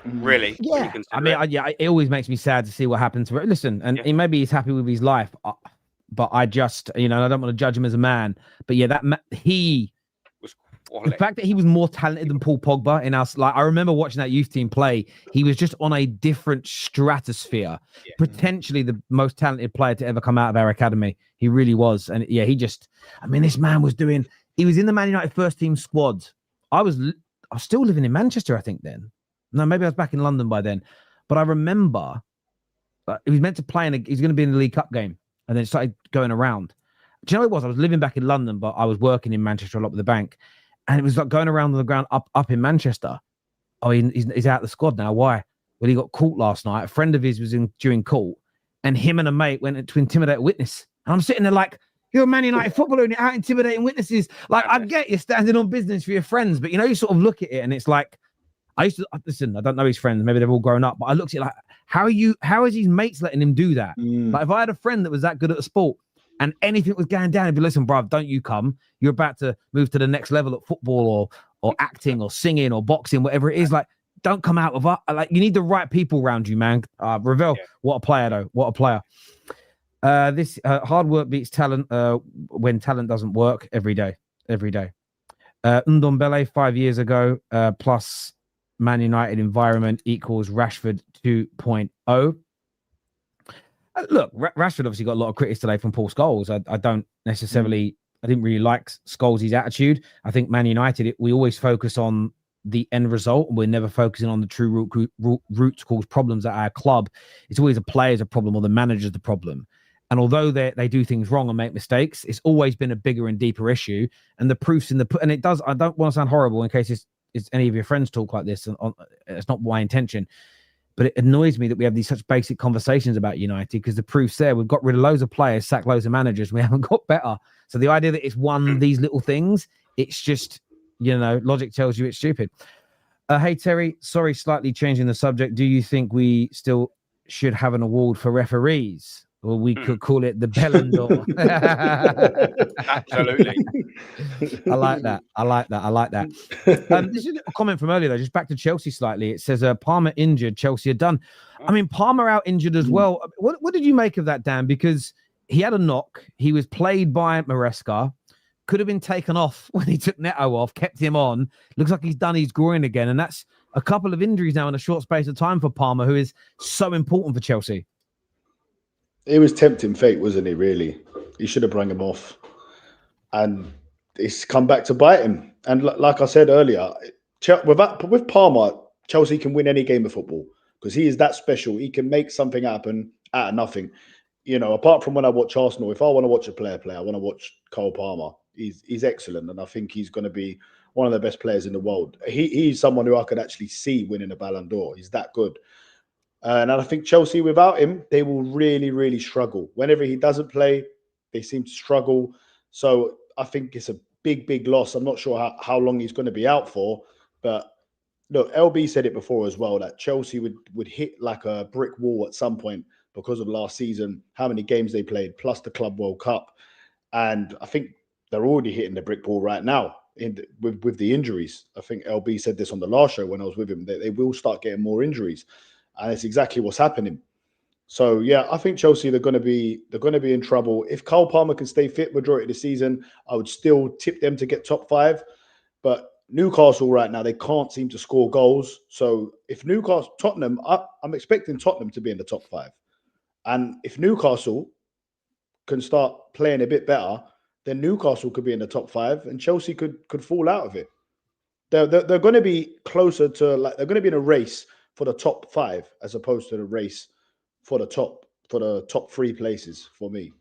Really. Yeah. I mean, it always makes me sad to see what happened to him. Listen, and maybe he's happy with his life. but I just, I don't want to judge him as a man. But yeah, he Was the quality. fact that he was more talented than Paul Pogba in us, like I remember watching that youth team play. He was just on a different stratosphere. Yeah. Potentially the most talented player to ever come out of our academy. He really was, and yeah, this man was doing. He was in the Man United first team squad. I was still living in Manchester, I think then. No, maybe I was back in London by then. But I remember he was meant to play he's going to be in the League Cup game, and then it started going around. Do you know what it was? I was living back in London, but I was working in Manchester a lot with the bank. And it was like going around on the ground up in Manchester. Oh, he's out of the squad now. Why? Well, he got caught last night. A friend of his was during court, and him and a mate went to intimidate a witness. And I'm sitting there like, you're a Man United footballer and you're out intimidating witnesses. Like, I get you standing on business for your friends, but you sort of look at it and it's like, I used to listen. I don't know his friends. Maybe they've all grown up, but I looked at it like, how is his mates letting him do that? Like, if I had a friend that was that good at a sport, and anything was going down, he'd be, listen, bruv, don't you come. You're about to move to the next level at football or acting or singing or boxing, whatever it is. Like, don't come out with us. Like, you need the right people around you, man. Ravel, what a player, though. What a player. This hard work beats talent when talent doesn't work every day. Ndombele 5 years ago plus Man United environment equals Rashford 2.0. Look, Rashford obviously got a lot of critics today from Paul Scholes. I don't necessarily, I didn't really like Scholes' attitude. I think Man United, we always focus on the end result. We're never focusing on the true root cause problems at our club. It's always a player's a problem or the manager's the problem. And although they do things wrong and make mistakes, it's always been a bigger and deeper issue. And the proof's in and it does, I don't want to sound horrible in case it's any of your friends talk like this. And it's not my intention. But it annoys me that we have these such basic conversations about United because the proof's there. We've got rid of loads of players, sacked loads of managers. We haven't got better. So the idea that it's one of these little things, it's just, logic tells you it's stupid. Hey, Terry, sorry, slightly changing the subject. Do you think we still should have an award for referees? Or we could call it the Ballon d'Or. Absolutely. I like that. This is a comment from earlier, though. Just back to Chelsea slightly. It says, Palmer injured, Chelsea are done. I mean, Palmer out injured as well. What did you make of that, Dan? Because he had a knock. He was played by Maresca. Could have been taken off when he took Neto off, kept him on. Looks like he's done his groin again. And that's a couple of injuries now in a short space of time for Palmer, who is so important for Chelsea. It was tempting fate, wasn't it, really? He should have brought him off. And it's come back to bite him. And like I said earlier, with Palmer, Chelsea can win any game of football because he is that special. He can make something happen out of nothing. Apart from when I watch Arsenal, if I want to watch a player play, I want to watch Cole Palmer. He's excellent. And I think he's going to be one of the best players in the world. He's someone who I could actually see winning a Ballon d'Or. He's that good. And I think Chelsea, without him, they will really, really struggle. Whenever he doesn't play, they seem to struggle. So I think it's a big, big loss. I'm not sure how long he's going to be out for. But look, LB said it before as well, that Chelsea would hit like a brick wall at some point because of last season, how many games they played, plus the Club World Cup. And I think they're already hitting the brick wall right now with the injuries. I think LB said this on the last show when I was with him. They will start getting more injuries. And it's exactly what's happening. So yeah, I think Chelsea they're going to be in trouble. If Cole Palmer can stay fit majority of the season, I would still tip them to get top 5. But Newcastle right now they can't seem to score goals. So if Tottenham, I'm expecting Tottenham to be in the top 5. And if Newcastle can start playing a bit better, then Newcastle could be in the top 5, and Chelsea could fall out of it. They're going to be closer to they're going to be in a race for the top 5 as opposed to the race for the top 3 places for me.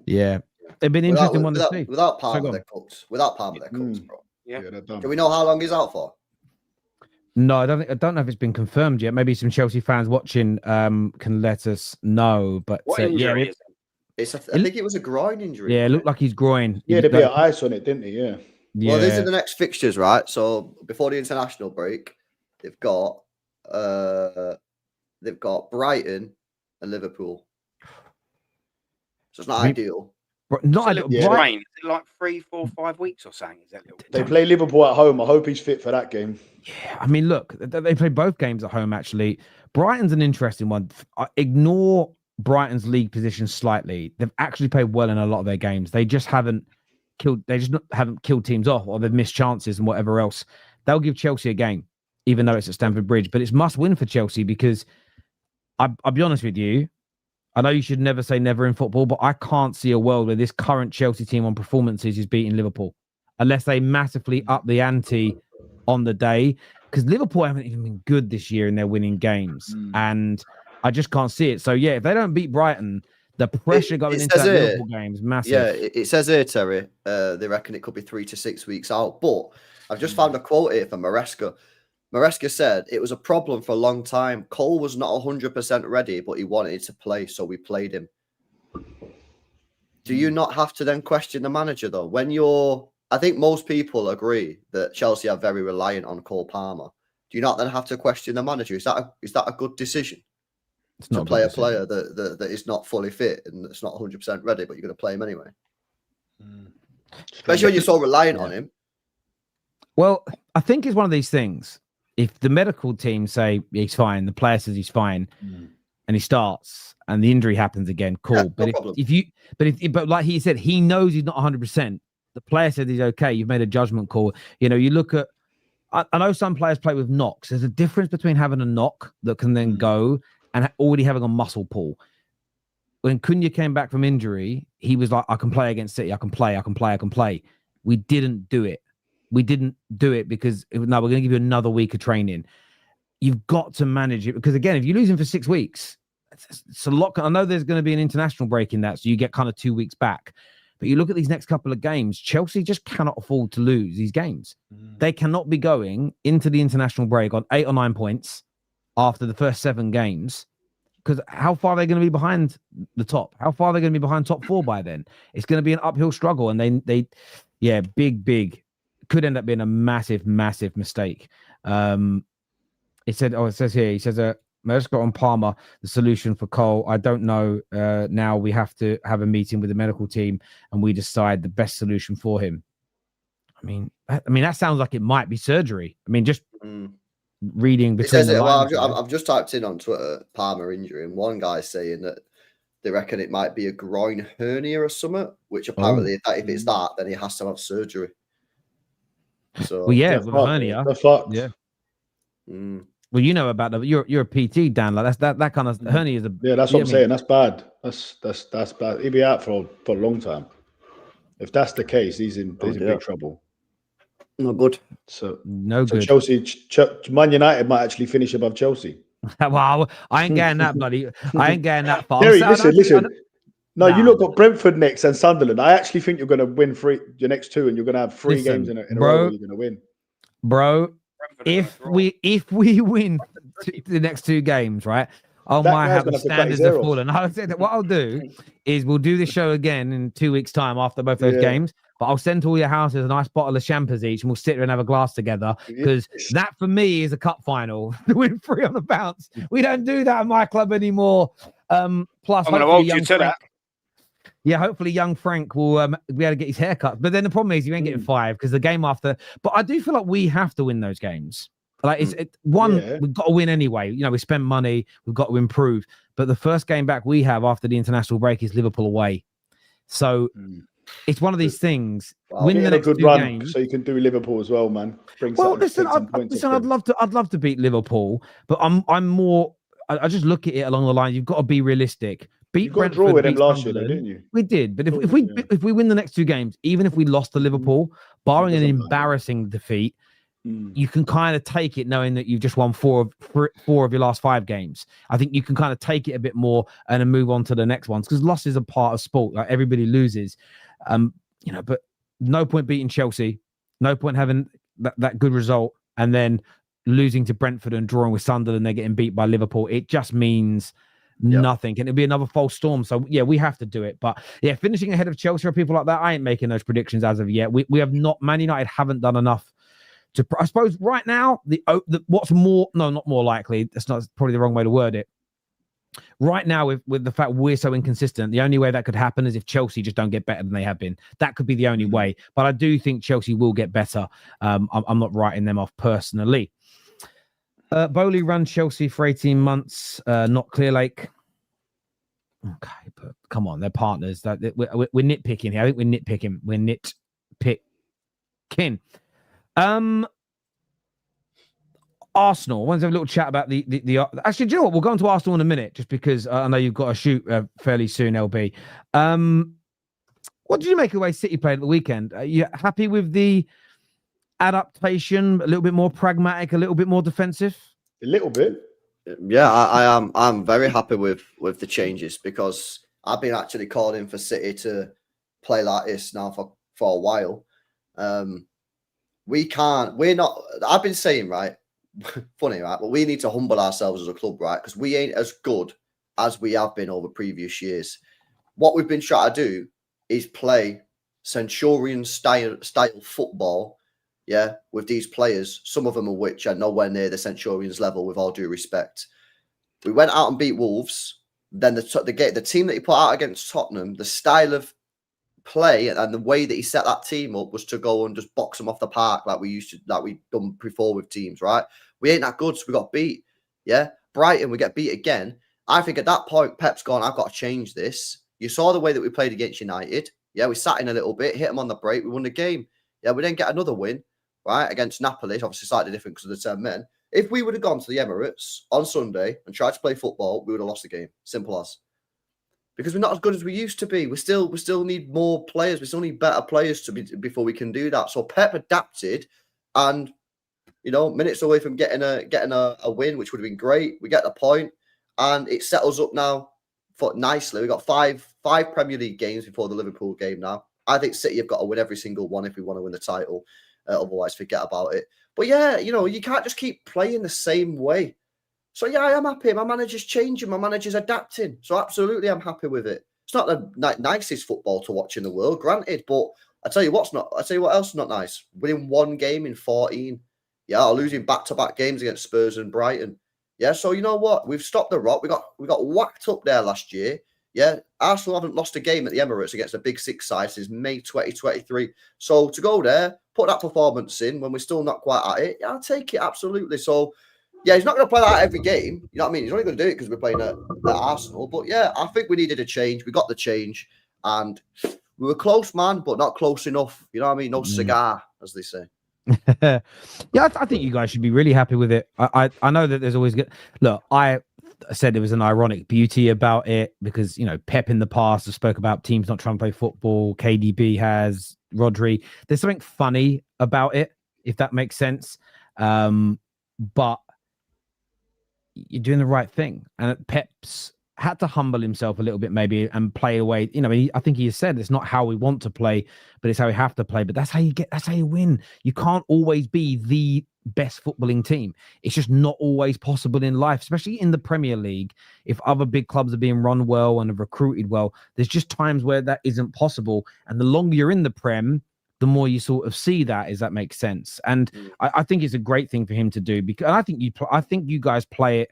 Yeah, it'd been interesting one to see. Without Palmer, they're cooked. Without Palmer, they're cooked, bro. Yeah. Do we know how long he's out for? No, I don't know if it's been confirmed yet. Maybe some Chelsea fans watching can let us know. But what injury is it? I think it was a groin injury. Yeah, it looked like his groin. Yeah, there'd be an ice on it, didn't he? Yeah. Well, these are the next fixtures, right? So before the international break, they've got Brighton and Liverpool. So it's not ideal. Not ideal. Brighton, is it like 3, 4, 5 weeks or something? Is that they play Liverpool at home. I hope he's fit for that game. Yeah, I mean, look, they play both games at home. Actually, Brighton's an interesting one. Ignore Brighton's league position slightly. They've actually played well in a lot of their games. They just haven't killed. They just haven't killed teams off, or they've missed chances and whatever else. They'll give Chelsea a game, even though it's at Stamford Bridge. But it's must win for Chelsea because I'll be honest with you. I know you should never say never in football, but I can't see a world where this current Chelsea team on performances is beating Liverpool unless they massively up the ante on the day. Because Liverpool haven't even been good this year in their winning games. And I just can't see it. So, yeah, if they don't beat Brighton, the pressure going into that Liverpool game is massive. Yeah, it says here, Terry, they reckon it could be 3 to 6 weeks out. But I've just found a quote here from Maresca. Maresca said, it was a problem for a long time. Cole was not 100% ready, but he wanted to play, so we played him. Do you not have to then question the manager, though? When you're... I think most people agree that Chelsea are very reliant on Cole Palmer. Do you not then have to question the manager? Is that a good decision to play a player that is not fully fit and that's not 100% ready, but you're going to play him anyway? Especially when you're so reliant on him. Well, I think it's one of these things. If the medical team say he's fine, the player says he's fine, and he starts, and the injury happens again, cool. Yeah, but like he said, he knows he's not 100%. The player said he's okay. You've made a judgment call. You know, you look at. I know some players play with knocks. There's a difference between having a knock that can then go and already having a muscle pull. When Cunha came back from injury, he was like, "I can play against City. I can play." We didn't do it. We didn't do it because we're going to give you another week of training. You've got to manage it because again, if you lose him for 6 weeks, it's a lot. I know there's going to be an international break in that, so you get kind of 2 weeks back. But you look at these next couple of games, Chelsea just cannot afford to lose these games. They cannot be going into the international break on 8 or 9 points after the first 7 games. Because how far are they going to be behind the top? How far are they going to be behind top 4 by then? It's going to be an uphill struggle. And big. Could end up being a massive mistake. It says here, he says, Maresca on Palmer, the solution for Cole. I don't know. Now we have to have a meeting with the medical team and we decide the best solution for him. I mean, that sounds like it might be surgery. I mean, just reading between the lines. I've just typed in on Twitter Palmer injury, and one guy's saying that they reckon it might be a groin hernia or something, which apparently if it's that, then he has to have surgery. So well, yeah, with a hernia. Yeah. Well, you know about you're a PT, Dan. Like that kind of hernia is a that's what I'm saying. That's bad. That's bad. He'll be out for a long time. If that's the case, he's in big trouble. No good. So good. Chelsea, Man United might actually finish above Chelsea. Well, I ain't getting that, buddy. I ain't getting that far. Terry, listen. No, you look got Brentford next and Sunderland. I actually think you're going to win your next 2, and you're going to have 3 games in a row where you're going to win. Bro, if we win the next 2 games, right? Oh my, how the standards have fallen. I said that what I'll do is we'll do this show again in 2 weeks' time after both those games. But I'll send to all your houses a nice bottle of champers each, and we'll sit there and have a glass together. Because that for me is a cup final. Win 3 on the bounce. We don't do that at my club anymore. Plus, I'm going to hold you to that. Yeah, hopefully young Frank will be able to get his haircut. But then the problem is you ain't getting 5 because the game after. But I do feel like we have to win those games. Like we've got to win anyway. You know, we spend money, we've got to improve. But the first game back we have after the international break is Liverpool away. So it's one of these things. Win the next 2 games, so you can do Liverpool as well, man. I'd love to beat Liverpool, but I'm more. I just look at it along the line. You've got to be realistic. You got to draw with them last year, though, didn't you? We did, but if we win the next 2 games, even if we lost to Liverpool, barring an embarrassing defeat, you can kind of take it knowing that you've just won 4 of your last 5 games. I think you can kind of take it a bit more and then move on to the next ones because losses are part of sport. Like everybody loses, but no point beating Chelsea, no point having that good result and then losing to Brentford and drawing with Sunderland. They're getting beat by Liverpool. It just means nothing, and it'll be another false storm. So we have to do it. But finishing ahead of Chelsea or people like that, I ain't making those predictions as of yet. We have not. Man United haven't done enough to. I suppose right now what's more not more likely. That's not probably the wrong way to word it. Right now, with the fact we're so inconsistent, the only way that could happen is if Chelsea just don't get better than they have been. That could be the only way. But I do think Chelsea will get better. I'm not writing them off personally. Bowley run Chelsea for 18 months, not Clear Lake. Okay, but come on, they're partners. We're nitpicking here. I think we're nitpicking. We're nitpicking. Arsenal. I want to have a little chat about the. Actually, do you know what? We'll go on to Arsenal in a minute, just because I know you've got to shoot fairly soon, LB. What did you make of the way City played at the weekend? Are you happy with the adaptation? A little bit more pragmatic, a little bit more defensive? A little bit. Yeah, I am. I'm very happy with the changes, because I've been actually calling for City to play like this now for a while. We're not. I've been saying, right, funny, right, but we need to humble ourselves as a club, right, because we ain't as good as we have been over previous years. What we've been trying to do is play Centurion style football, yeah, with these players, some of them of which are nowhere near the Centurions level, with all due respect. We went out and beat Wolves. Then the team that he put out against Tottenham, the style of play and the way that he set that team up was to go and just box them off the park like we've done before with teams, right? We ain't that good, so we got beat. Yeah, Brighton, we get beat again. I think at that point, Pep's gone, I've got to change this. You saw the way that we played against United. Yeah, we sat in a little bit, hit them on the break, we won the game. Yeah, we didn't get another win, right, against Napoli. Obviously slightly different because of the 10 men. If we would have gone to the Emirates on Sunday and tried to play football, we would have lost the game. Simple as. Because we're not as good as we used to be. We still need more players. We still need better players before we can do that. So Pep adapted, and minutes away from getting a win, which would have been great. We get the point, and it settles up now for nicely. We got five Premier League games before the Liverpool game now. I think City have got to win every single one if we want to win the title. Otherwise, forget about it. But yeah, you can't just keep playing the same way. So yeah, I am happy. My manager's changing. My manager's adapting. So absolutely, I'm happy with it. It's not the nicest football to watch in the world, granted. But I tell you what else is not nice. Winning one game in 14. Yeah, or losing back-to-back games against Spurs and Brighton. Yeah, so you know what? We've stopped the rot. We got whacked up there last year. Yeah, Arsenal haven't lost a game at the Emirates against a big six side since May 2023. So to go there, put that performance in when we're still not quite at it, yeah, I'll take it, absolutely. So, yeah, he's not going to play that every game. You know what I mean? He's only going to do it because we're playing at Arsenal. But yeah, I think we needed a change. We got the change. And we were close, man, but not close enough. You know what I mean? No cigar, as they say. Yeah, I think you guys should be really happy with it. I know that there's always good. Look, I said there was an ironic beauty about it because Pep in the past has spoke about teams not trying to play football. KDB has, Rodri. There's something funny about it, if that makes sense. But you're doing the right thing, and Pep's had to humble himself a little bit maybe and play away. I think he has said it's not how we want to play, but it's how we have to play. But that's how you win. You can't always be the best footballing team. It's just not always possible in life, especially in the Premier League. If other big clubs are being run well and have recruited well, there's just times where that isn't possible. And the longer you're in the Prem, the more you sort of see that, if that makes sense. And I think it's a great thing for him to do, because I think you guys play it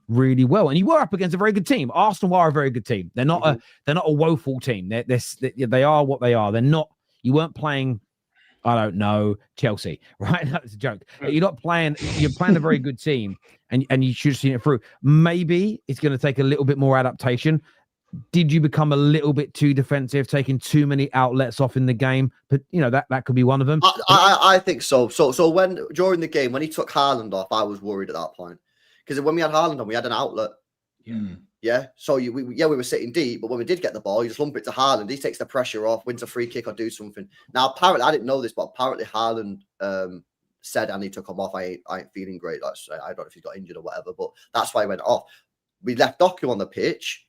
really well, and you were up against a very good team. Arsenal are a very good team. They're not a woeful team. They are what they are. They're not. You weren't playing, I don't know, Chelsea, right? That's a joke. You're not playing. You're playing a very good team, and you should have seen it through. Maybe it's going to take a little bit more adaptation. Did you become a little bit too defensive, taking too many outlets off in the game? But that could be one of them. I think so. So when during the game when he took Haaland off, I was worried at that point. Because when we had Haaland on, we had an outlet. Yeah. So we were sitting deep, but when we did get the ball, you just lump it to Haaland. He takes the pressure off, wins a free kick or do something. Now, apparently, I didn't know this, but apparently Haaland said, and he took him off. I ain't feeling great. I don't know if he got injured or whatever, but that's why he went off. We left Doku on the pitch.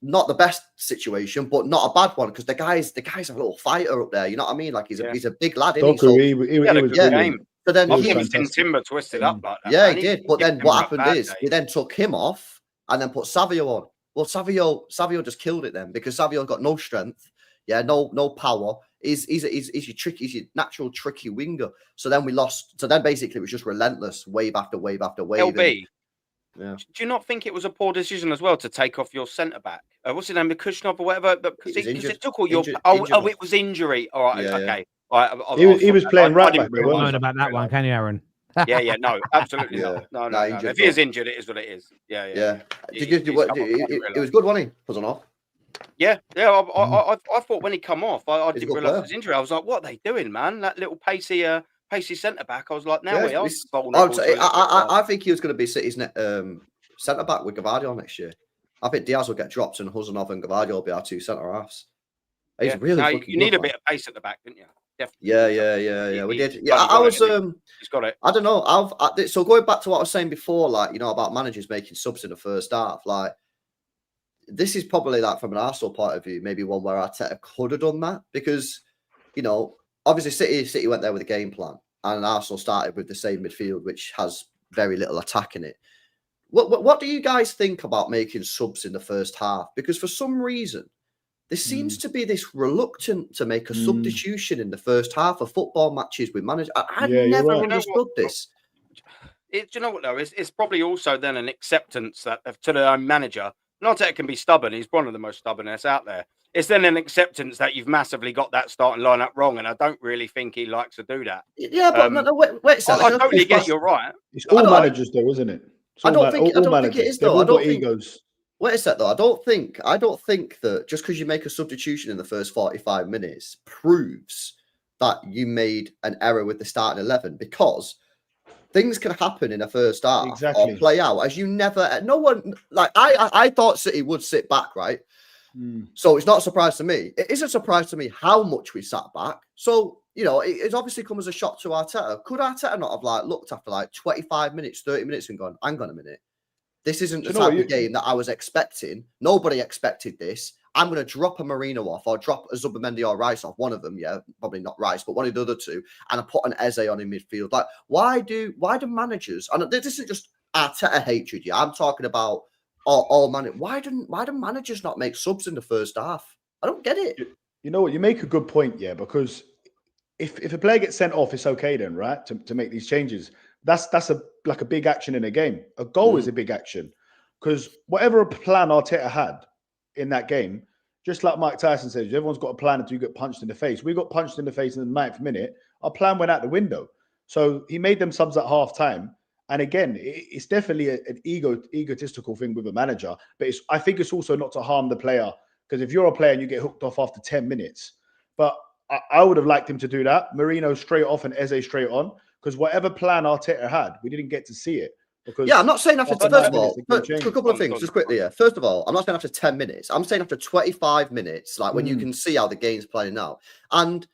Not the best situation, but not a bad one, because the guy's a little fighter up there. You know what I mean? Like he's a big lad. Doku, he was a good game. So then I've never seen Timber twisted up like that. Yeah, he did. But then what happened is we then took him off and then put Savio on. Well, Savio just killed it then, because Savio's got no strength. Yeah, no power. He's your natural tricky winger. So then we lost. So then basically it was just relentless, wave after wave after wave. LB, do you not think it was a poor decision as well to take off your centre back? What's his name, Kushnov or whatever? But because it took all your. It was injury. All right, okay. He was playing right back. Don't about that one, can you, Aaron? No, absolutely Yeah. not. Nah, No. injured, If he is but- injured, it is what it is. Yeah. Yeah. He's Did you? come off, I didn't It realise. was good, wasn't he? Wasn't off. Yeah. I thought when he come off, I He's a didn't good realise player. his injury. I was like, what are they doing, man? That little pacey centre back. I was like, now Yeah, we are it's- vulnerable. To a little bit of I think he was going to be City's centre back with Gavardio next year. I think Diaz will get dropped and Huzanov and Gavardio will be our two centre halves. He's really Now, fucking you need good, a bit of pace at the back, don't you? Definitely. Yeah. We did. He's Yeah, bloody I got was. it, hasn't he? He's got it. I don't know. So going back to what I was saying before, like, you know, about managers making subs in the first half, like, this is probably, like, from an Arsenal point of view, maybe one where Arteta could have done that because, you know, obviously City went there with a game plan and Arsenal started with the same midfield, which has very little attack in it. What do you guys think about making subs in the first half? Because for some reason, there seems to be this reluctant to make a substitution in the first half of football matches with managers. I never understood this. Do you know what, though? It's probably also then an acceptance that to the own manager. Arteta can be stubborn. He's one of the most stubbornness out there. It's then an acceptance that you've massively got that starting lineup wrong, and I don't really think he likes to do that. Yeah, but wait a second. I totally get you're right. It's all managers, though, isn't it? I don't think it is, though. They've all got egos. Wait a sec, though. I don't think that just because you make a substitution in the first 45 minutes proves that you made an error with the starting 11, because things can happen in a first half or play out as you never. No one, like, I thought City would sit back, right? So it's not a surprise to me. It is a surprise to me how much we sat back. So, you know, it's obviously come as a shock to Arteta. Could Arteta not have, like, looked after like 25 minutes, 30 minutes and gone, hang on a minute, this isn't the type of game that I was expecting. Nobody expected this. I'm going to drop a Marino off or drop a Zubimendi or Rice off. One of them, yeah, probably not Rice, but one of the other two, and I put an Eze on in midfield. Like, why do managers? And this isn't just Arteta hatred. Yeah, I'm talking about all managers. Why do managers not make subs in the first half? I don't get it. You know what? You make a good point, yeah, because if a player gets sent off, it's okay then, right? To make these changes. That's a big action in a game. A goal is a big action, because whatever plan Arteta had in that game, just like Mike Tyson says, everyone's got a plan until you get punched in the face. We got punched in the face in the 9th minute. Our plan went out the window. So he made them subs at half time. And again, it's definitely an egotistical thing with a manager. But I think it's also not to harm the player, because if you're a player and you get hooked off after 10 minutes, but I would have liked him to do that. Marino straight off and Eze straight on, because whatever plan Arteta had, we didn't get to see it. Because I'm not saying after, first of all, a couple of things, just quickly, yeah. First of all, I'm not saying after 10 minutes. I'm saying after 25 minutes, like when you can see how the game's playing out. And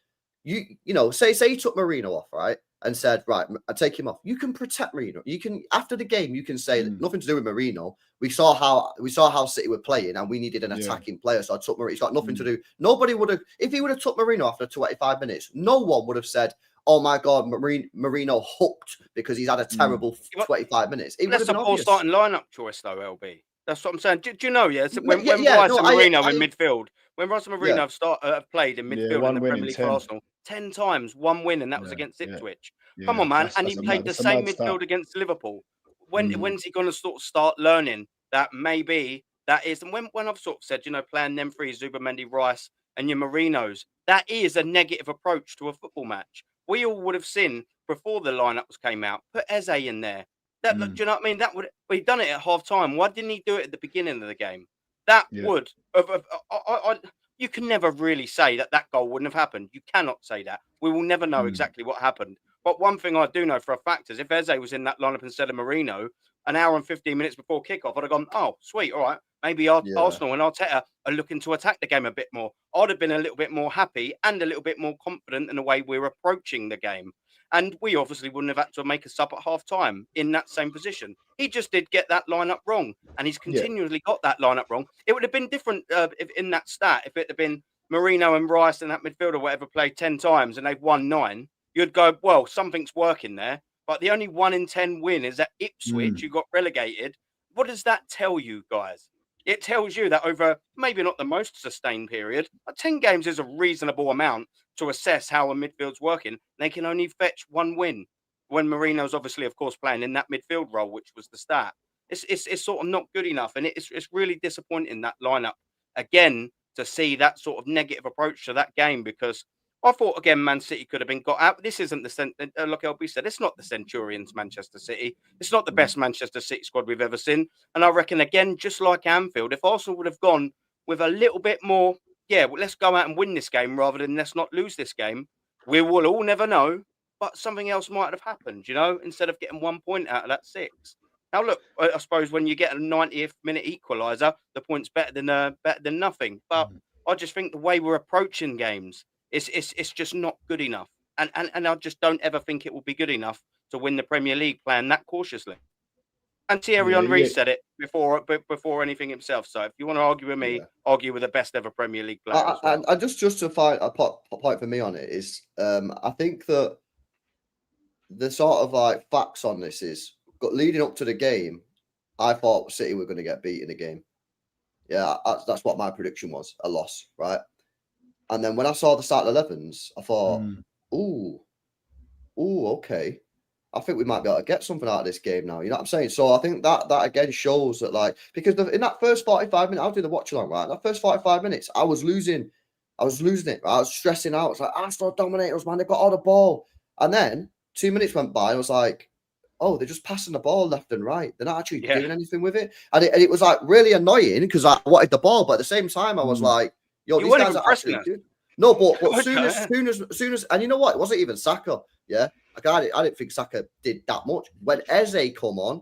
you know, say you took Marino off, right? And said, right, I take him off. You can protect Marino. You can, after the game, you can say nothing to do with Marino. We saw how City were playing, and we needed an attacking player. So I took Marino. It's got nothing to do. Nobody would have, if he would have took Marino after 25 minutes, no one would have said, oh my God, Marino hooked because he's had a terrible 25 minutes. That's a poor starting lineup choice, though, LB. That's what I'm saying. Do you know? Yeah, when Rice and Marino in midfield, when Rice and Marino have played in midfield in the Premier League for Arsenal 10 times, one win, and that was against Ipswich. Come on, man! And he played the same midfield against Liverpool. When's he going to sort of start learning that maybe that is? And when I've sort of said, you know, playing them three, Zubimendi, Rice, and your Marinos, that is a negative approach to a football match. We all would have seen before the lineups came out. Put Eze in there. Do you know what I mean? That would he'd done it at half time. Why didn't he do it at the beginning of the game? That would you can never really say that goal wouldn't have happened. You cannot say that. We will never know exactly what happened. But one thing I do know for a fact is if Eze was in that lineup instead of Marino, an hour and 15 minutes before kickoff, I'd have gone, oh, sweet, all right. Maybe Arsenal and Arteta are looking to attack the game a bit more. I'd have been a little bit more happy and a little bit more confident in the way we're approaching the game. And we obviously wouldn't have had to make a sub at half time in that same position. He just did get that lineup wrong. And he's continually got that lineup wrong. It would have been different if in that stat, if it had been Marino and Rice and that midfield or whatever played 10 times and they've won 9, you'd go, well, something's working there. But the only 1 in 10 win is at Ipswich, you got relegated. What does that tell you, guys? It tells you that over maybe not the most sustained period, but 10 games is a reasonable amount to assess how a midfield's working. They can only fetch 1 win when Marino's obviously, of course, playing in that midfield role, which was the stat. It's sort of not good enough. And it's really disappointing, that lineup, again, to see that sort of negative approach to that game, because I thought again, Man City could have been got out. This isn't like LB said, it's not the Centurions Manchester City. It's not the best Manchester City squad we've ever seen. And I reckon again, just like Anfield, if Arsenal would have gone with a little bit more, well, let's go out and win this game rather than let's not lose this game, we will all never know. But something else might have happened, instead of getting 1 point out of that 6. Now, look, I suppose when you get a 90th minute equaliser, the point's better than nothing. But I just think the way we're approaching games, it's just not good enough. And I just don't ever think it will be good enough to win the Premier League playing that cautiously. And Thierry Henry said it before anything himself. So if you want to argue with me, argue with the best ever Premier League player. And just to find a point for me on it is, I think that the sort of like facts on this is leading up to the game, I thought City were going to get beat in the game. Yeah, that's what my prediction was, a loss, right? And then when I saw the start 11s, I thought, okay. I think we might be able to get something out of this game now. You know what I'm saying? So I think that again shows that, like, because in that first 45 minutes, I was doing the watch along, right? That first 45 minutes, I was losing it. Right? I was stressing out. It's like, Arsenal dominate us, man. They got all the ball. And then 2 minutes went by, and I was like, oh, they're just passing the ball left and right. They're not actually doing anything with it. And it was like really annoying because I wanted the ball, but at the same time, I was like, yo, these guys are actually good. No, but soon as, and you know what? It wasn't even Saka. Yeah. Like I didn't think Saka did that much. When Eze come on,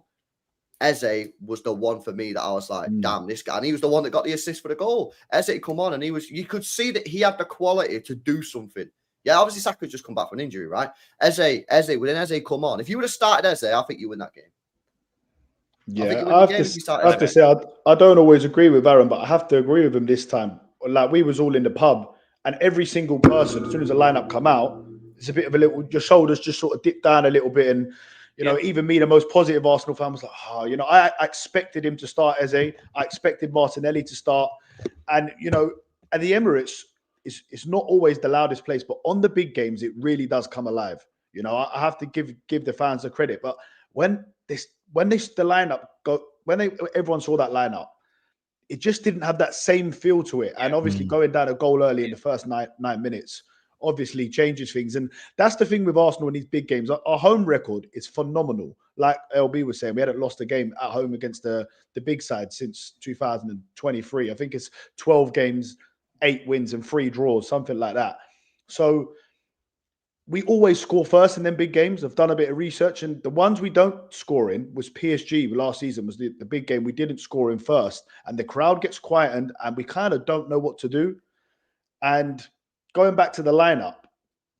Eze was the one for me that I was like, damn, this guy. And he was the one that got the assist for the goal. Eze come on, and you could see that he had the quality to do something. Yeah, obviously Saka's just come back from an injury, right? When Eze come on, if you would have started Eze, I think you win that game. Yeah, I have to say, I don't always agree with Aaron, but I have to agree with him this time. Like, we was all in the pub, and every single person, as soon as the lineup come out, it's a bit of your shoulders just sort of dip down a little bit. And, even me, the most positive Arsenal fan, was like, I expected him to start Eze. I expected Martinelli to start. And, at the Emirates, it's not always the loudest place, but on the big games, it really does come alive. I have to give the fans the credit. But when everyone saw that lineup, it just didn't have that same feel to it. And obviously going down a goal early in the first nine minutes obviously changes things. And that's the thing with Arsenal in these big games. Our home record is phenomenal. Like LB was saying, we hadn't lost a game at home against the big side since 2023. I think it's 12 games, 8 wins and 3 draws, something like that. So we always score first in them big games. I've done a bit of research, and the ones we don't score in was PSG last season, was the big game we didn't score in first. And the crowd gets quietened, and we kind of don't know what to do. And going back to the lineup,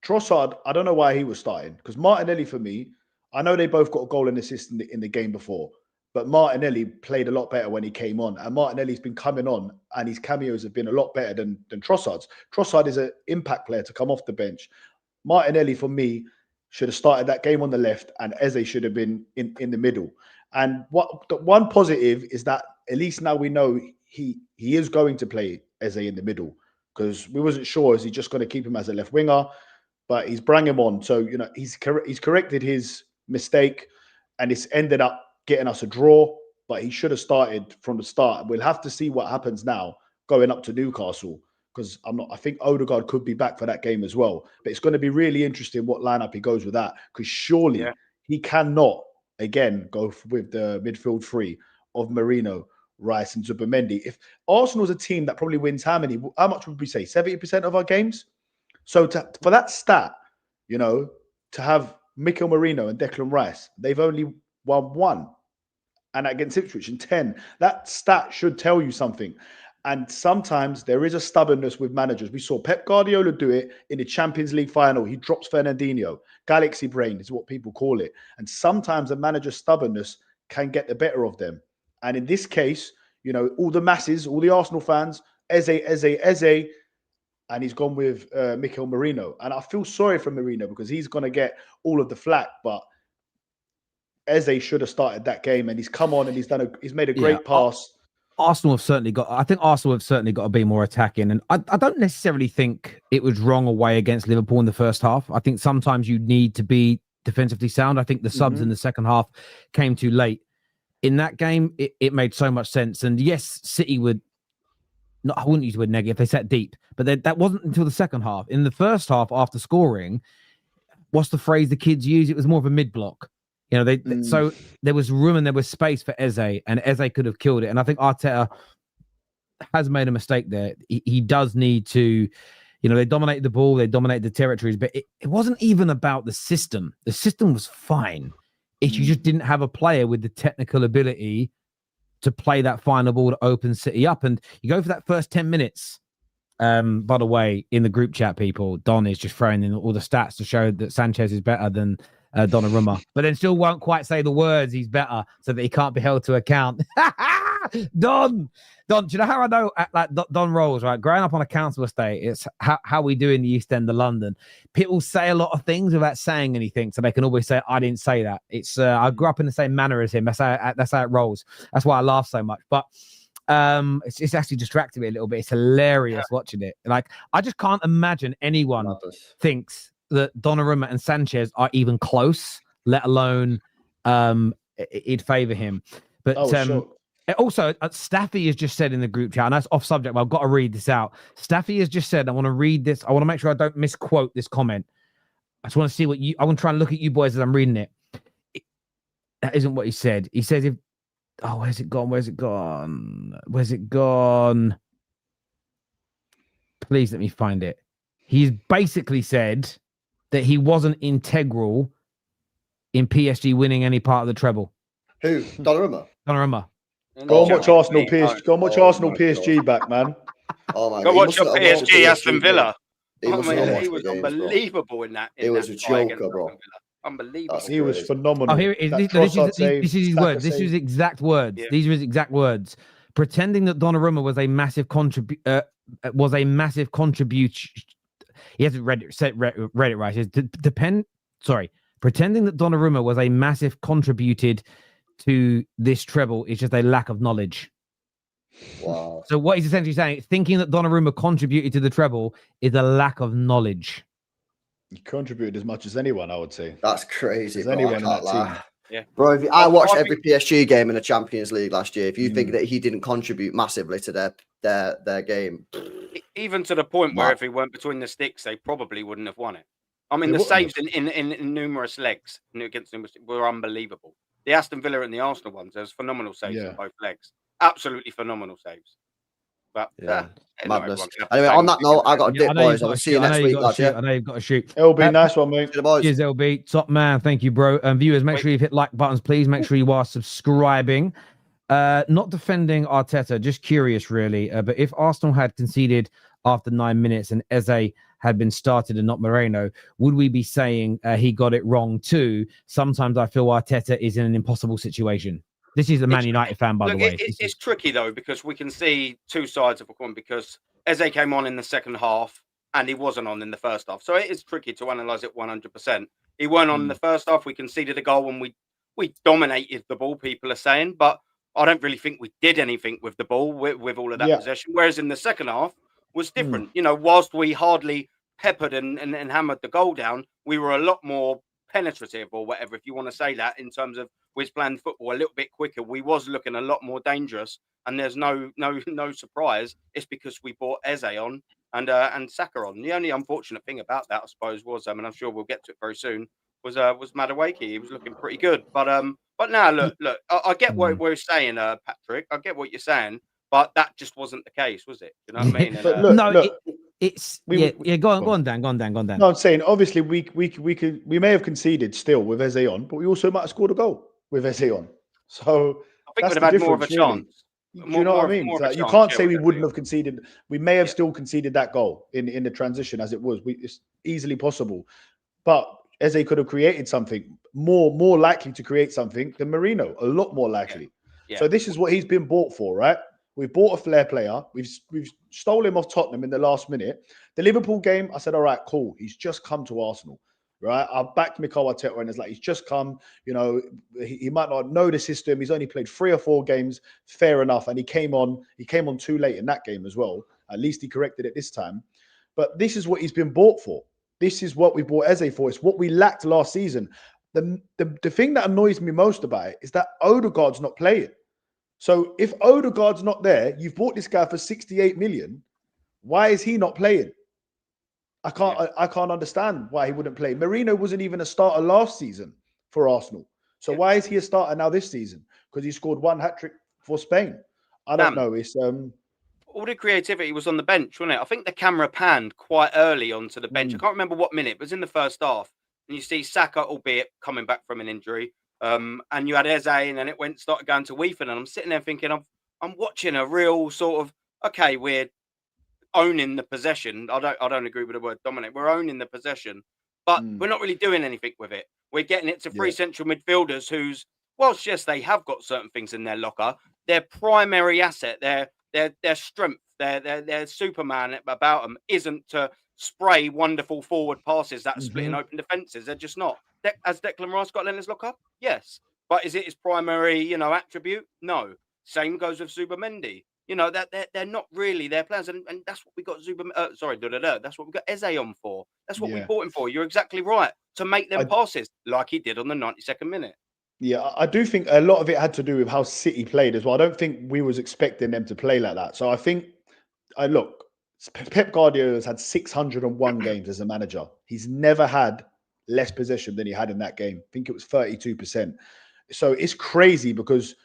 Trossard, I don't know why he was starting, because Martinelli, for me, I know they both got a goal and assist in the game before, but Martinelli played a lot better when he came on, and Martinelli's been coming on, and his cameos have been a lot better than Trossard's. Trossard is an impact player to come off the bench. Martinelli, for me, should have started that game on the left, and Eze should have been in the middle. And the one positive is that at least now we know he is going to play Eze in the middle, because we wasn't sure, is he just going to keep him as a left winger? But he's brought him on. So, he's corrected his mistake, and it's ended up getting us a draw, but he should have started from the start. We'll have to see what happens now going up to Newcastle, because I think Odegaard could be back for that game as well. But it's going to be really interesting what lineup he goes with that, because surely he cannot, again, go with the midfield three of Merino, Rice and Zubimendi. If Arsenal's a team that probably wins how much would we say? 70% of our games? So for that stat, to have Mikel Merino and Declan Rice, they've only won 1. And against Ipswich in 10. That stat should tell you something. And sometimes there is a stubbornness with managers. We saw Pep Guardiola do it in the Champions League final. He drops Fernandinho. Galaxy brain is what people call it. And sometimes a manager's stubbornness can get the better of them. And in this case, all the masses, all the Arsenal fans, Eze, and he's gone with Mikel Merino. And I feel sorry for Merino, because he's going to get all of the flack. But Eze should have started that game, and he's come on and he's made a great pass. Arsenal have certainly got to be more attacking. And I don't necessarily think it was wrong away against Liverpool in the first half. I think sometimes you need to be defensively sound. I think the subs in the second half came too late. In that game, it made so much sense. And yes, City I wouldn't use the word negative. They sat deep. But that wasn't until the second half. In the first half, after scoring, what's the phrase the kids use? It was more of a mid block. You know, so there was room and there was space for Eze, and Eze could have killed it. And I think Arteta has made a mistake there. He does need to, you know, they dominated the ball, they dominated the territories, but it wasn't even about the system. The system was fine. If you just didn't have a player with the technical ability to play that final ball to open City up. And you go for that first 10 minutes. By the way, in the group chat, people, Don is just throwing in all the stats to show that Sanchez is better than Donnarumma, but then still won't quite say the words he's better so that he can't be held to account. Don, do you know how I know like Don rolls, right? Growing up on a council estate, it's how we do in the East End of London. People say a lot of things without saying anything, so they can always say, I didn't say that. It's I grew up in the same manner as him. That's how it rolls. That's why I laugh so much. But it's actually distracted me a little bit. It's hilarious watching it. Like, I just can't imagine anyone thinks that Donnarumma and Sanchez are even close, let alone it'd favor him. But also, Staffy has just said in the group chat, and that's off subject, but I've got to read this out. Staffy has just said, I want to read this. I want to make sure I don't misquote this comment. I just want to see I want to try and look at you boys as I'm reading it. That isn't what he said. He says, where's it gone? Where's it gone? Please let me find it. He's basically said that he wasn't integral in PSG winning any part of the treble. Who? Donnarumma? Donnarumma. Go and watch Arsenal PSG. Go and watch Arsenal PSG back, man. Oh my God. Go watch your PSG Aston Villa. He was unbelievable in that. It was a joker, bro. Unbelievable. He was phenomenal. Oh, here it is. This is his words. This is his exact words. Yeah. These are his exact words. Pretending that Donnarumma was a massive contributor. He hasn't read it right. He says, pretending that Donnarumma was a massive contributed to this treble is just a lack of knowledge. Wow. So what he's essentially saying, thinking that Donnarumma contributed to the treble is a lack of knowledge. He contributed as much as anyone, I would say. That's crazy. Bro. Anyone in that team. Yeah. Bro, I watched every PSG game in the Champions League last year. If you think that he didn't contribute massively to their game. Even to the point where if he weren't between the sticks, they probably wouldn't have won it. I mean, the saves in numerous legs against numerous were unbelievable. The Aston Villa and the Arsenal ones, there's phenomenal saves in both legs. Absolutely phenomenal saves. But madness. Anyway, on that note, I got a dip, boys. I'll see you next week, lads. I know you've got to shoot. LB, nice one, mate. Cheers, LB. Top man. Thank you, bro. Viewers, make sure you've hit like buttons, please. Make sure you are subscribing. Not defending Arteta, just curious, really. But if Arsenal had conceded after 9 minutes and Eze had been started and not Moreno, would we be saying he got it wrong too? Sometimes I feel Arteta is in an impossible situation. This is a Man United fan, by the way. It's tricky, though, because we can see two sides of a coin, because Eze came on in the second half and he wasn't on in the first half. So it is tricky to analyse it 100%. He weren't on in the first half. We conceded a goal and we dominated the ball, people are saying. But I don't really think we did anything with the ball, with all of that possession. Whereas in the second half was different. You know, whilst we hardly peppered and hammered the goal down, we were a lot more penetrative, or whatever, if you want to say that, in terms of we was playing football a little bit quicker. We was looking a lot more dangerous, and there's no surprise. It's because we brought Eze on and Saka on. The only unfortunate thing about that, I suppose, was and I'm sure we'll get to it very soon, was Madueke. He was looking pretty good, but now look, I get what we're saying, Patrick. I get what you're saying, but that just wasn't the case, was it? You know what I mean? Go on, Dan. No, I'm saying obviously we may have conceded still with Eze on, but we also might have scored a goal with Eze on. So I think we'd have had more of a chance. Do you know what I mean? You can't say we wouldn't have conceded. We may have still conceded that goal in the transition as it was. It's easily possible, but Eze could have created something more likely to create something than Marino. A lot more likely. Yeah. So this is what he's been bought for, right? We've bought a flair player. We've stole him off Tottenham in the last minute. The Liverpool game, I said, all right, cool. He's just come to Arsenal, right? I backed Mikel Arteta and it's like, he's just come. You know, he might not know the system. He's only played 3 or 4 games. Fair enough. And he came on too late in that game as well. At least he corrected it this time. But this is what he's been bought for. This is what we bought Eze for. It's what we lacked last season. The thing that annoys me most about it is that Odegaard's not playing. So if Odegaard's not there, you've bought this guy for 68 million. Why is he not playing? I can't understand why he wouldn't play. Merino wasn't even a starter last season for Arsenal. So why is he a starter now this season? Because he scored 1 hat-trick for Spain. I don't know. It's all the creativity was on the bench, wasn't it? I think the camera panned quite early onto the bench. I can't remember what minute, but it was in the first half. And you see Saka, albeit coming back from an injury. And you had Eze, and then it started going to Weefin. And I'm sitting there thinking, I'm watching a real sort of, okay, we're owning the possession. I don't agree with the word dominate. We're owning the possession, but we're not really doing anything with it. We're getting it to 3 central midfielders who's, whilst yes, they have got certain things in their locker, their primary asset, their strength, their Superman about them isn't to spray wonderful forward passes that are splitting open defenses. They're just not. Has Declan Rice got in his locker? Yes. But is it his primary, attribute? No. Same goes with Zubimendi. That they're not really their players, and that's what we got that's what we got Eze on for. That's what we bought him for. You're exactly right, to make them passes like he did on the 92nd minute. Yeah, I do think a lot of it had to do with how City played as well. I don't think we was expecting them to play like that. So I think, look, Pep Guardiola's had 601 games as a manager. He's never had less possession than he had in that game. I think it was 32%. So it's crazy because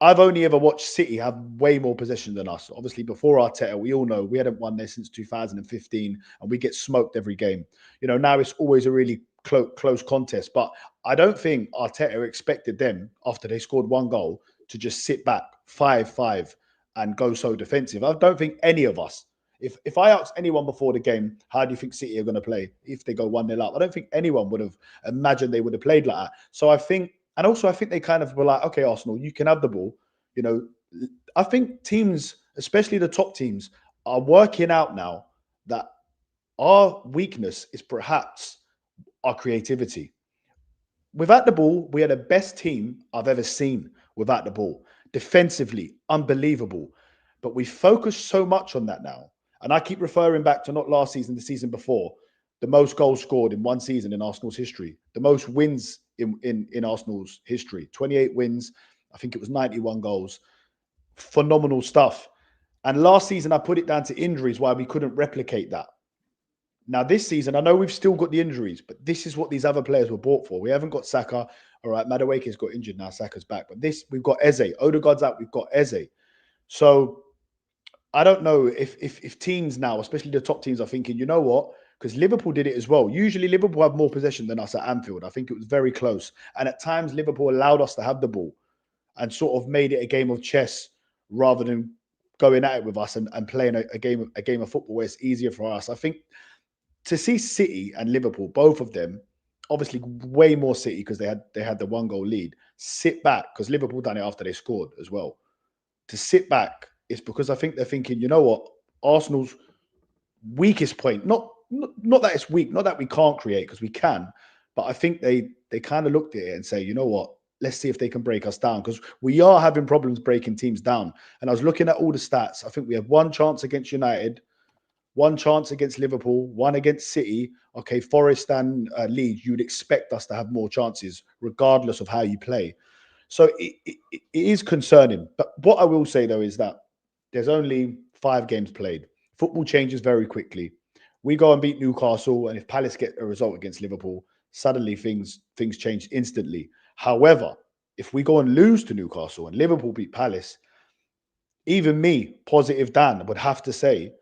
I've only ever watched City have way more possession than us. Obviously, before Arteta, we all know we hadn't won there since 2015, and we get smoked every game. Now it's always a really close contest. But I don't think Arteta expected them, after they scored 1 goal, to just sit back 5-5 and go so defensive. I don't think any of us, if I asked anyone before the game, how do you think City are going to play if they go 1-0 up? I don't think anyone would have imagined they would have played like that. So I think they kind of were like, okay, Arsenal, you can have the ball. I think teams, especially the top teams, are working out now that our weakness is perhaps our creativity. Without the ball, we are the best team I've ever seen without the ball. Defensively, unbelievable. But we focus so much on that now. And I keep referring back to not last season, the season before, the most goals scored in one season in Arsenal's history, the most wins in Arsenal's history, 28 wins. I think it was 91 goals. Phenomenal stuff. And last season, I put it down to injuries why we couldn't replicate that. Now, this season, I know we've still got the injuries, but this is what these other players were bought for. We haven't got Saka. All right, Madueke's got injured now. Saka's back. But we've got Eze. Odegaard's out. We've got Eze. So I don't know if teams now, especially the top teams, are thinking, you know what? Because Liverpool did it as well. Usually Liverpool have more possession than us at Anfield. I think it was very close. And at times Liverpool allowed us to have the ball and sort of made it a game of chess rather than going at it with us and playing a game of football where it's easier for us. I think to see City and Liverpool, both of them, obviously way more City because they had the 1 goal lead, sit back, because Liverpool done it after they scored as well. To sit back is because I think they're thinking, you know what, Arsenal's weakest point, not that it's weak, not that we can't create, because we can, but I think they kind of looked at it and say, you know what, let's see if they can break us down, because we are having problems breaking teams down. And I was looking at all the stats. I think we had 1 chance against United, 1 chance against Liverpool, 1 against City. Okay, Forest and Leeds, you'd expect us to have more chances regardless of how you play. So it is concerning. But what I will say, though, is that there's only 5 games played. Football changes very quickly. We go and beat Newcastle, and if Palace get a result against Liverpool, suddenly things change instantly. However, if we go and lose to Newcastle and Liverpool beat Palace, even me, positive Dan, would have to say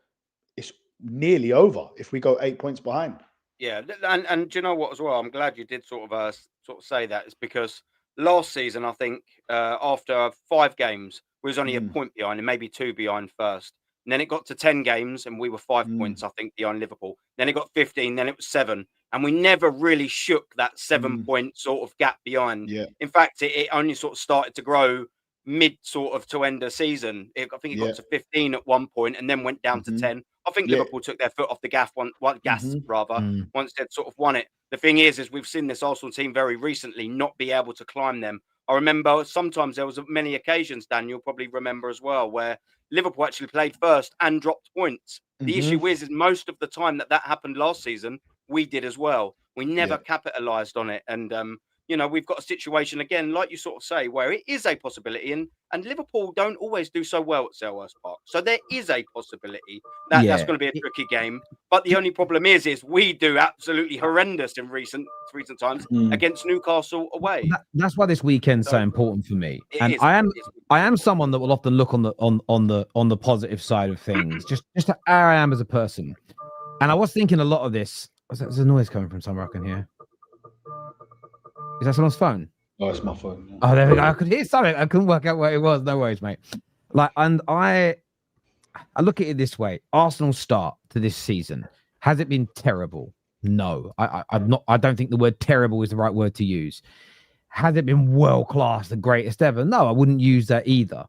it's nearly over if we go 8 points behind. Yeah, and do you know what as well? I'm glad you did sort of say that. It's because last season, I think after 5 games, we was only a point behind and maybe 2 behind first. And then it got to 10 games and we were 5 points, I think, behind Liverpool. Then it got 15, then it was 7. And we never really shook that 7-point sort of gap behind. Yeah. In fact, it only sort of started to grow mid sort of to end the season. I think it got to 15 at one point and then went down to 10. I think Liverpool took their foot off the gas once they'd sort of won it. The thing is we've seen this Arsenal team very recently not be able to climb them. I remember sometimes there was many occasions, Dan, you'll probably remember as well, where Liverpool actually played first and dropped points. The issue is most of the time that happened last season, we did as well. We never capitalised on it. And, you know, we've got a situation again, like you sort of say, where it is a possibility, and Liverpool don't always do so well at Selhurst Park. So there is a possibility that that's going to be a tricky game. But the only problem is we do absolutely horrendous in recent times against Newcastle away. That's why this weekend's so important for me. And is, I am someone that will often look on the positive side of things, just how I am as a person. And I was thinking a lot of this. There's a noise coming from somewhere I can hear. Is that someone's phone? Oh, it's my phone. Yeah. Oh, there we go. I could hear something. I couldn't work out what it was. No worries, mate. I look at it this way. Arsenal's start to this season, has it been terrible? No. I don't think the word terrible is the right word to use. Has it been world class, the greatest ever? No, I wouldn't use that either.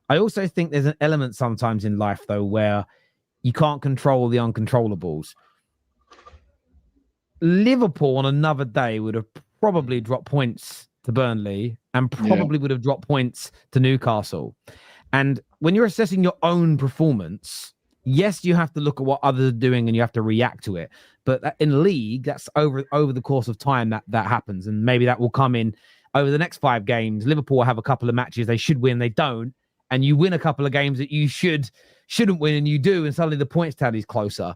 I also think there's an element sometimes in life, though, where you can't control the uncontrollables. Liverpool on another day would have probably dropped points to Burnley and probably would have dropped points to Newcastle. And when you're assessing your own performance, yes, you have to look at what others are doing and you have to react to it. But in league, that's over the course of time that happens. And maybe that will come in over the next 5 games. Liverpool will have a couple of matches they should win, they don't. And you win a couple of games that you shouldn't win, and you do, and suddenly the points tally is closer.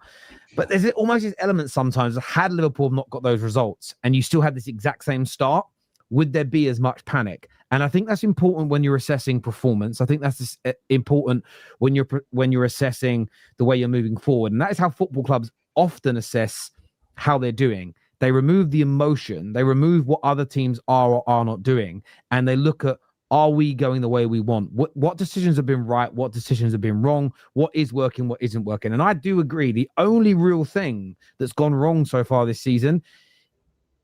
But there's almost this element sometimes that had Liverpool not got those results and you still had this exact same start, would there be as much panic? And I think that's important when you're assessing performance. I think that's important when you're assessing the way you're moving forward. And that is how football clubs often assess how they're doing. They remove the emotion, they remove what other teams are or are not doing, and they look at, are we going the way we want? What decisions have been right? What decisions have been wrong? What is working? What isn't working? And I do agree. The only real thing that's gone wrong so far this season,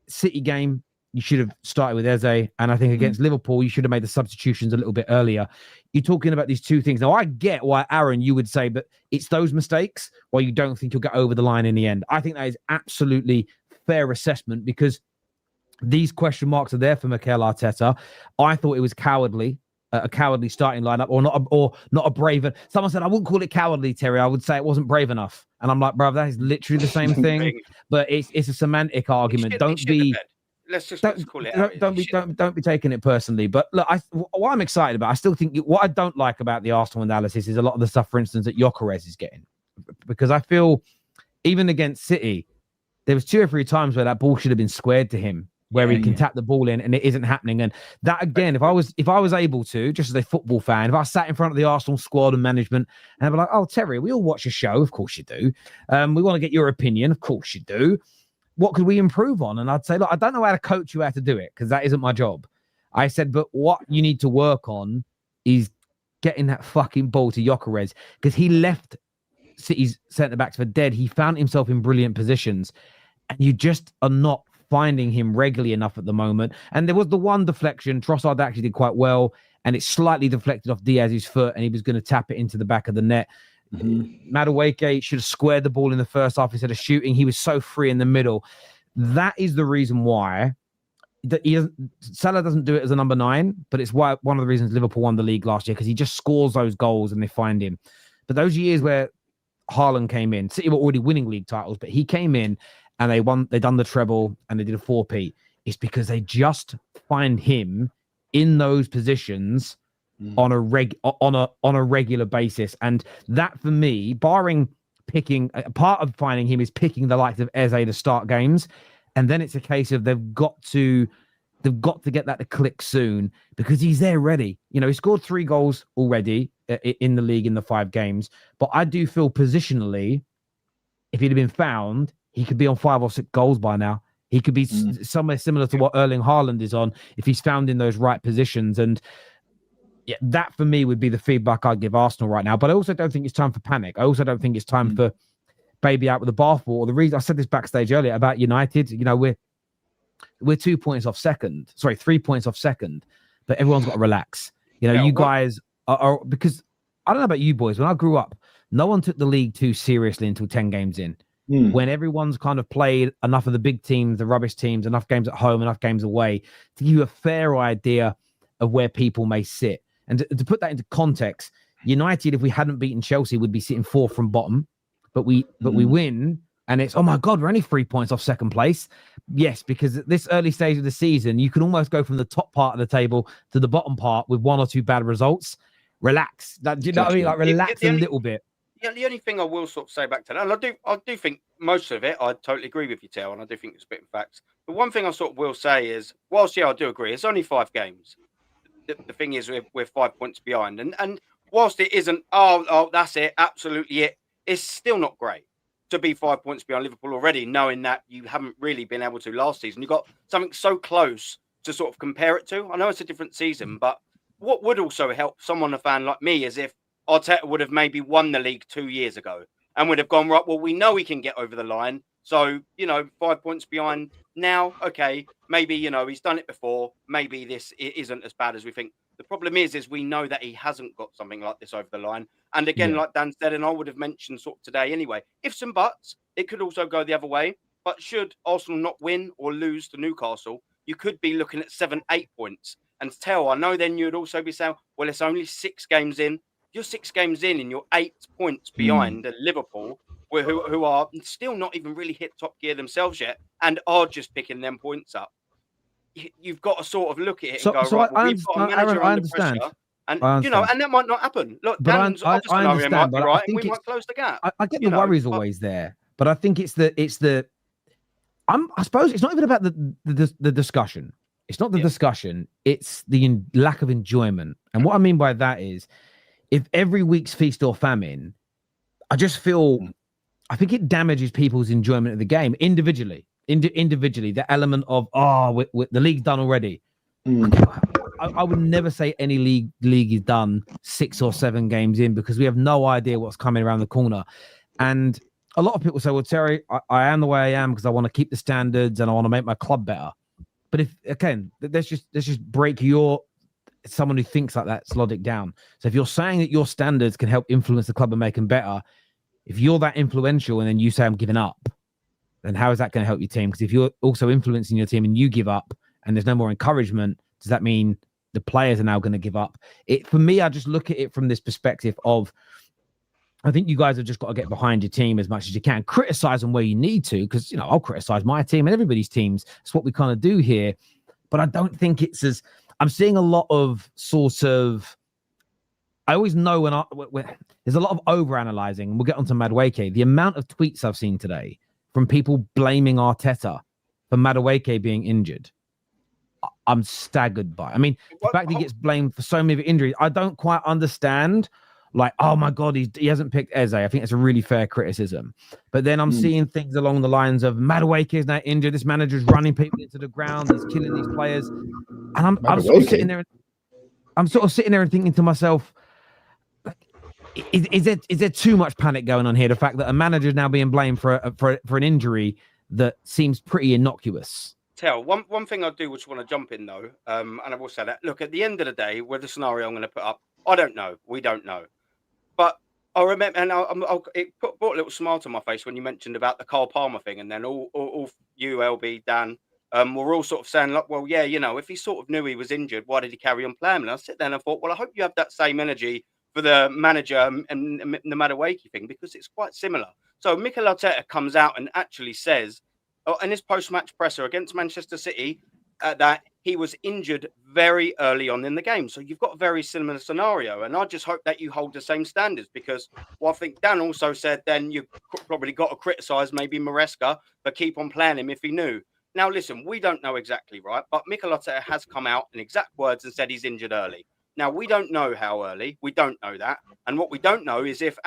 City game, you should have started with Eze. And I think against Liverpool, you should have made the substitutions a little bit earlier. You're talking about these two things. Now, I get why, Aaron, you would say, but it's those mistakes why you don't think you'll get over the line in the end. I think that is absolutely fair assessment, because these question marks are there for Mikel Arteta. I thought it was cowardly, a cowardly starting lineup, or not a brave. Someone said I wouldn't call it cowardly, Terry. I would say it wasn't brave enough. And I'm like, bro, that is literally the same thing. But it's a semantic argument. Let's call it. Don't be taking it personally. But look, what I'm excited about, I still think what I don't like about the Arsenal analysis is a lot of the stuff, for instance, that Gyökeres is getting, because I feel even against City, there was 2 or 3 times where that ball should have been squared to him, where he can tap the ball in, and it isn't happening. And that, again, if I was able to, just as a football fan, if I sat in front of the Arsenal squad and management and I'd be like, oh, Terry, we all watch a show. Of course you do. We want to get your opinion. Of course you do. What could we improve on? And I'd say, look, I don't know how to coach you how to do it, because that isn't my job. I said, but what you need to work on is getting that fucking ball to Gyökeres, because he left City's centre-backs for dead. He found himself in brilliant positions, and you just are not finding him regularly enough at the moment. And there was the one deflection. Trossard actually did quite well, and it slightly deflected off Diaz's foot, and he was going to tap it into the back of the net. Madueke should have squared the ball in the first half instead of shooting. He was so free in the middle. That is the reason why Salah doesn't do it as a number 9, but it's why one of the reasons Liverpool won the league last year, because he just scores those goals and they find him. But those years where Haaland came in, City were already winning league titles, but he came in and they done the treble and they did a 4P. It's because they just find him in those positions on a regular basis. And that, for me, barring picking, part of finding him is picking the likes of Eze to start games. And then it's a case of they've got to get that to click soon, because he's there ready. You know, he scored 3 goals already in the league in the 5 games. But I do feel positionally, if he'd have been found, he could be on 5 or 6 goals by now. He could be somewhere similar to what Erling Haaland is on if he's found in those right positions. And yeah, that for me would be the feedback I'd give Arsenal right now. But I also don't think it's time for panic. I also don't think it's time for baby out with the bathwater. The reason I said this backstage earlier about United, you know, we're 2 points off second. Sorry, 3 points off second. But everyone's got to relax. You know, guys are because I don't know about you boys. When I grew up, no one took the league too seriously until 10 games in. When everyone's kind of played enough of the big teams, the rubbish teams, enough games at home, enough games away to give you a fair idea of where people may sit. And to put that into context, United, if we hadn't beaten Chelsea, would be sitting 4th from bottom, but we win And it's, oh my God, we're only 3 points off second place. Yes, because at this early stage of the season, you can almost go from the top part of the table to the bottom part with 1 or 2 bad results. Relax. Do you know what I mean? Like, relax a little bit. Yeah, the only thing I will sort of say back to that, and I do think most of it, I totally agree with you, Tel, and I do think it's a bit of facts. But one thing I sort of will say is, whilst, yeah, I do agree, it's only 5 games. The thing is, we're 5 points behind. And whilst it isn't, that's it, absolutely it, it's still not great to be 5 points behind Liverpool already, knowing that you haven't really been able to last season. You've got something so close to sort of compare it to. I know it's a different season, but what would also help someone, a fan like me, is if Arteta would have maybe won the league 2 years ago and would have gone, right, well, we know he can get over the line. So, 5 points behind now, okay, maybe, he's done it before. Maybe this isn't as bad as we think. The problem is we know that he hasn't got something like this over the line. And again, like Dan said, and I would have mentioned sort of today anyway, ifs and buts, it could also go the other way. But should Arsenal not win or lose to Newcastle, you could be looking at 7-8 points. And I know then you'd also be saying, well, it's only 6 games in. You're 6 games in and you're 8 points behind Liverpool, who are still not even really hit top gear themselves yet and are just picking them points up. You've got to sort of look at it and go, right, well, we've got a manager under pressure. And, and that might not happen. Look, Dan's other scenario might be right, and we might close the gap. I get the worry's always there, but I think it's the I suppose it's not even about the discussion. It's not the discussion. It's the lack of enjoyment. And what I mean by that is, if every week's feast or famine, I just feel, I think it damages people's enjoyment of the game individually. Individually, the element of, the league's done already. I would never say any league is done 6 or 7 games in, because we have no idea what's coming around the corner. And a lot of people say, well, Terry, I am the way I am because I want to keep the standards and I want to make my club better. But if, again, let's just break someone who thinks like that's logic down. So if you're saying that your standards can help influence the club and make them better, if you're that influential and then you say I'm giving up, then how is that going to help your team? Because if you're also influencing your team and you give up and there's no more encouragement, does that mean the players are now going to give up? For me, I just look at it from this perspective of, I think you guys have just got to get behind your team as much as you can. Criticize them where you need to, because, I'll criticize my team and everybody's teams. That's what we kind of do here. But I don't think it's as, I'm seeing a lot of sort of, I always know when there's a lot of overanalyzing. We'll get onto Madueke. The amount of tweets I've seen today from people blaming Arteta for Madueke being injured, I'm staggered by. I mean, the fact he gets blamed for so many injuries, I don't quite understand. Like, oh my God, he hasn't picked Eze. I think it's a really fair criticism. But then I'm seeing things along the lines of Madueke is now injured. This manager's running people into the ground. He's killing these players. And I'm sort of sitting there. I'm sort of sitting there and thinking to myself, is there too much panic going on here? The fact that a manager is now being blamed for an injury that seems pretty innocuous. One thing I do just want to jump in though, and I will say that, look, at the end of the day, with the scenario I'm going to put up, I don't know. We don't know. But I remember, and it brought a little smile to my face when you mentioned about the Carl Palmer thing, and then all you, LB, Dan, were all sort of saying, like, well, yeah, if he sort of knew he was injured, why did he carry on playing? And I sit there and I thought, well, I hope you have that same energy for the manager and the Madueke thing, because it's quite similar. So Mikel Arteta comes out and actually says, in his post-match presser against Manchester City, that he was injured very early on in the game. So you've got a very similar scenario. And I just hope that you hold the same standards, because I think Dan also said then you probably got to criticise maybe Maresca for keep on playing him if he knew. Now, listen, we don't know exactly, right? But Mikel Arteta has come out in exact words and said he's injured early. Now, we don't know how early. We don't know that. And what we don't know is if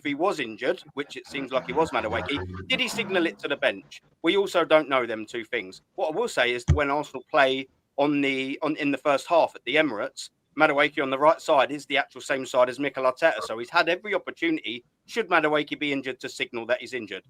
he was injured, which it seems like he was, Madueke, did he signal it to the bench? We also don't know them two things. What I will say is when Arsenal play in the first half at the Emirates, Madueke on the right side is the actual same side as Mikel Arteta. So he's had every opportunity, should Madueke be injured, to signal that he's injured.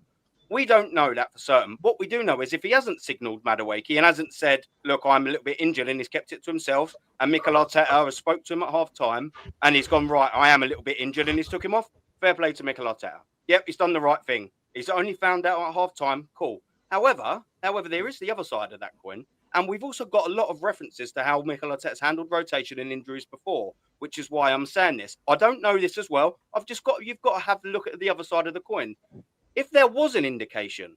We don't know that for certain. What we do know is if he hasn't signalled Madueke and hasn't said, look, I'm a little bit injured, and he's kept it to himself, and Mikel Arteta has spoke to him at half-time, and he's gone, right, I am a little bit injured, and he's took him off, fair play to Mikel Arteta. Yep, he's done the right thing. He's only found out at half-time, cool. However, there is the other side of that coin, and we've also got a lot of references to how Mikel Arteta's handled rotation and injuries before, which is why I'm saying this. I don't know this as well. You've got to have a look at the other side of the coin. if there was an indication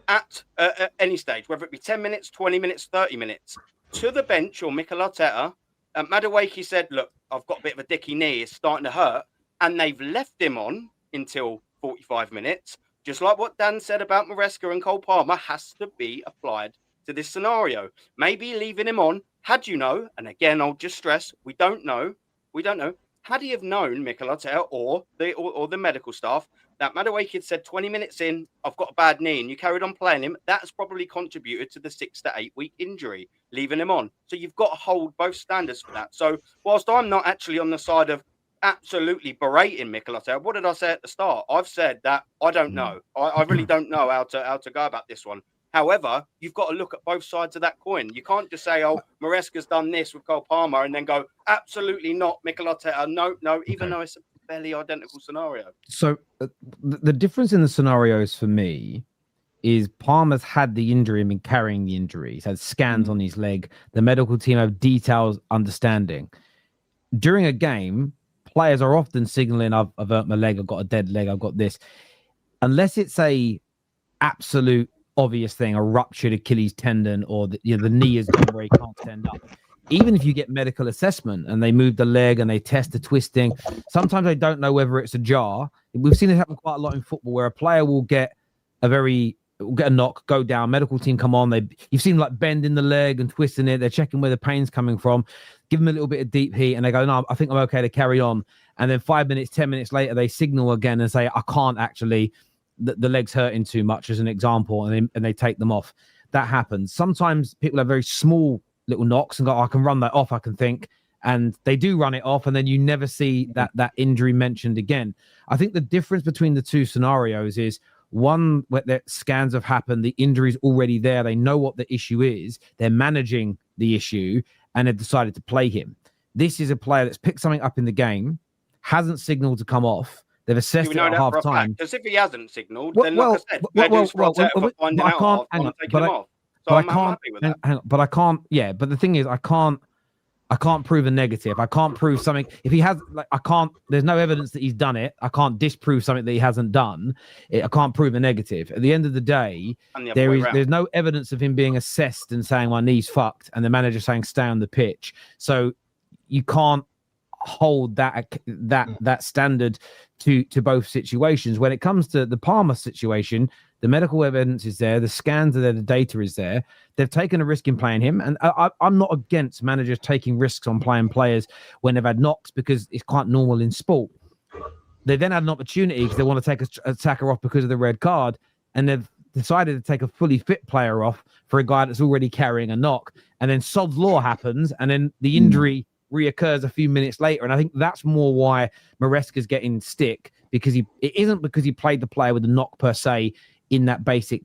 at any stage, whether it be 10 minutes, 20 minutes, 30 minutes, to the bench or Mikel Arteta, Madueke said, look, I've got a bit of a dicky knee, it's starting to hurt, and they've left him on until 45 minutes, just like what Dan said about Maresca and Cole Palmer has to be applied to this scenario. Maybe leaving him on, had you know, and again, I'll just stress, we don't know, had he have known, Mikel Arteta or the medical staff, that Madueke had said 20 minutes in, I've got a bad knee, and you carried on playing him, that's probably contributed to the 6 to 8 week injury, leaving him on. So you've got to hold both standards for that. So whilst I'm not actually on the side of absolutely berating Mikel Arteta, what did I say at the start? I've said that I don't know. I really don't know how to go about this one. However, you've got to look at both sides of that coin. You can't just say, oh, Maresca's done this with Cole Palmer and then go, absolutely not, Mikel Arteta. No, even though it's a fairly identical scenario. So the difference in the scenarios for me is Palmer's had the injury and been carrying the injury. He's had scans on his leg. The medical team have detailed understanding. During a game, players are often signaling, I've hurt my leg, I've got a dead leg, I've got this. Unless it's a absolute obvious thing, a ruptured Achilles tendon, or the knee is gone where he can't stand up. Even if you get medical assessment and they move the leg and they test the twisting, sometimes they don't know whether it's a jar. We've seen it happen quite a lot in football where a player will get a knock, go down, medical team come on. You've seen like bending the leg and twisting it. They're checking where the pain's coming from, give them a little bit of deep heat, and they go, no, I think I'm okay to carry on. And then 5 minutes, 10 minutes later, they signal again and say, I can't actually. The leg's hurting too much, as an example, and they take them off. That happens. Sometimes people have very small little knocks and go, I can run that off, I can think, and they do run it off, and then you never see that injury mentioned again. I think the difference between the two scenarios is one where the scans have happened, the injury's already there, they know what the issue is, they're managing the issue, and they've decided to play him. This is a player that's picked something up in the game, hasn't signaled to come off. They've assessed it at half time. Because if he hasn't signalled, then like I said, finding out half time and taking him off. So I'm happy with that. But I can't. Yeah, but the thing is, I can't prove a negative. I can't prove something. If he has, I can't. There's no evidence that he's done it. I can't disprove something that he hasn't done. I can't prove a negative. At the end of the day, there's no evidence of him being assessed and saying my knee's fucked, and the manager saying stay on the pitch. So you can't hold that standard to both situations. When it comes to the Palmer situation, the medical evidence is there, the scans are there, the data is there. They've taken a risk in playing him, and I'm not against managers taking risks on playing players when they've had knocks, because it's quite normal in sport. They then had an opportunity because they want to take a attacker off because of the red card, and they've decided to take a fully fit player off for a guy that's already carrying a knock, and then sod's law happens, and then the injury reoccurs a few minutes later. And I think that's more why Maresca's getting stick, because it isn't because he played the player with a knock per se in that basic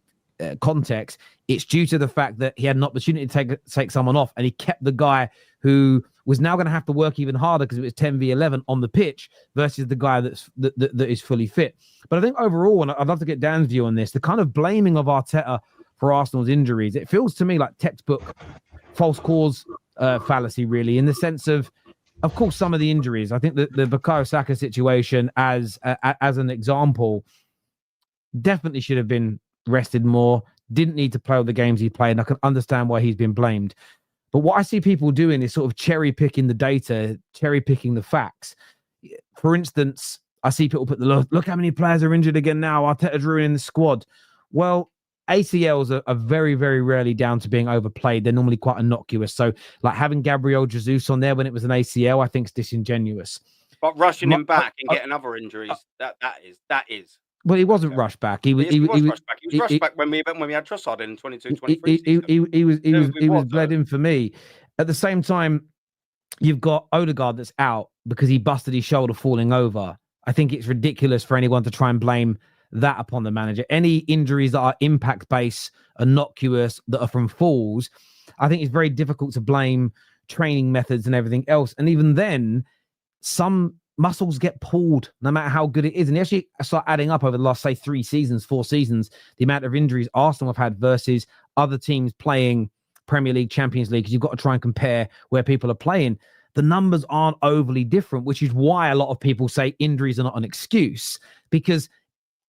context. It's due to the fact that he had an opportunity to take someone off, and he kept the guy who was now going to have to work even harder because it was 10v11 on the pitch versus the guy that is fully fit. But I think overall, and I'd love to get Dan's view on this, the kind of blaming of Arteta for Arsenal's injuries, it feels to me like textbook false cause fallacy, really, in the sense of course, some of the injuries. I think the Bukayo Saka situation as an example definitely should have been rested more, didn't need to play all the games he played, and I can understand why he's been blamed. But what I see people doing is sort of cherry picking the data, cherry picking the facts. For instance, I see people put look how many players are injured again now, Arteta's ruining the squad. Well, ACLs are very, very rarely down to being overplayed. They're normally quite innocuous. So, like having Gabriel Jesus on there when it was an ACL, I think is disingenuous. But rushing him back and getting other injuries, that is. Well, he wasn't rushed back. He was rushed back. He was rushed back when we had Trossard in 22-23. He was bled in for me. At the same time, you've got Odegaard that's out because he busted his shoulder falling over. I think it's ridiculous for anyone to try and blame that upon the manager. Any injuries that are impact-based, innocuous, that are from falls, I think it's very difficult to blame training methods and everything else. And even then, some muscles get pulled no matter how good it is. And you actually start adding up over the last, say, 4 seasons, the amount of injuries Arsenal have had versus other teams playing Premier League, Champions League, because you've got to try and compare where people are playing. The numbers aren't overly different, which is why a lot of people say injuries are not an excuse, because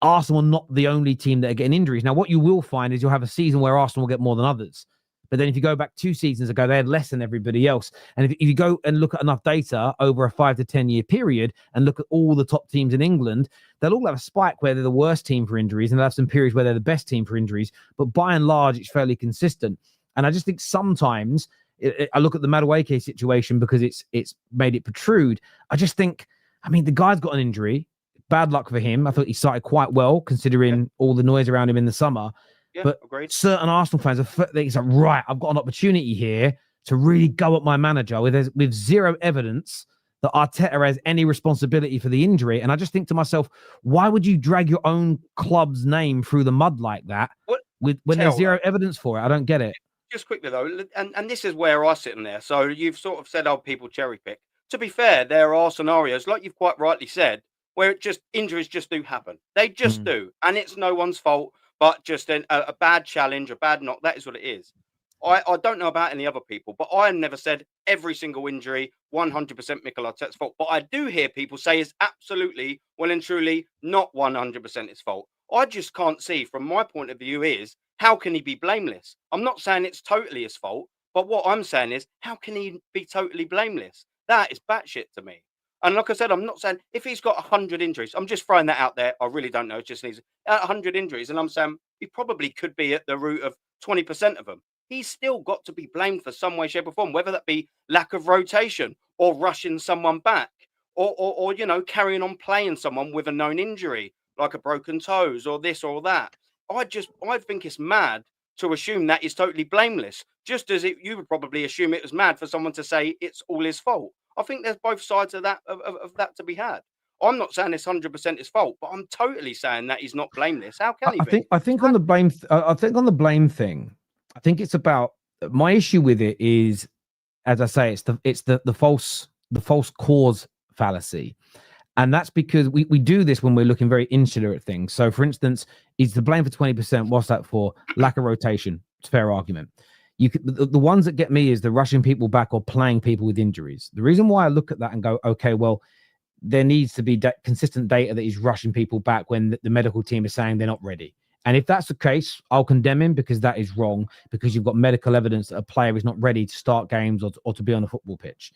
Arsenal are not the only team that are getting injuries. Now, what you will find is you'll have a season where Arsenal will get more than others. But then if you go back 2 seasons ago, they had less than everybody else. And if you go and look at enough data over a 5 to 10 year period and look at all the top teams in England, they'll all have a spike where they're the worst team for injuries, and they'll have some periods where they're the best team for injuries. But by and large, it's fairly consistent. And I just think sometimes I look at the Madueke situation because it's made it protrude. I just think, I mean, the guy's got an injury. Bad luck for him. I thought he started quite well considering all the noise around him in the summer. Yeah, but agreed. Certain Arsenal fans are like, right, I've got an opportunity here to really go at my manager with zero evidence that Arteta has any responsibility for the injury. And I just think to myself, why would you drag your own club's name through the mud like that when there's zero evidence for it? I don't get it. Just quickly, though, and this is where I sit in there. So you've sort of said, oh, people cherry pick. To be fair, there are scenarios, like you've quite rightly said, where injuries just do happen. They just do. And it's no one's fault. But just a bad challenge, a bad knock, that is what it is. I don't know about any other people, but I never said every single injury 100% Mikel Arteta's fault. But I do hear people say it's absolutely, well and truly, not 100% his fault. I just can't see, from my point of view, is how can he be blameless? I'm not saying it's totally his fault, but what I'm saying is, how can he be totally blameless? That is batshit to me. And like I said, I'm not saying if he's got 100 injuries, I'm just throwing that out there. I really don't know. It just needs 100 injuries. And I'm saying he probably could be at the root of 20% of them. He's still got to be blamed for some way, shape or form, whether that be lack of rotation or rushing someone back or you know, carrying on playing someone with a known injury, like a broken toes or this or that. I think it's mad to assume that he's totally blameless, just as you would probably assume it was mad for someone to say it's all his fault. I think there's both sides of that of that to be had. I'm not saying it's 100% his fault, but I'm totally saying that he's not blameless. How can he be? I think on the blame. I think on the blame thing. I think it's about my issue with it is, as I say, it's the false cause fallacy, and that's because we do this when we're looking very insular at things. So, for instance, is the blame for 20%? What's that for? Lack of rotation. It's a fair argument. The ones that get me is the rushing people back or playing people with injuries. The reason why I look at that and go, okay, well, there needs to be consistent data that he's rushing people back when the medical team is saying they're not ready. And if that's the case, I'll condemn him because that is wrong, because you've got medical evidence that a player is not ready to start games or to be on a football pitch.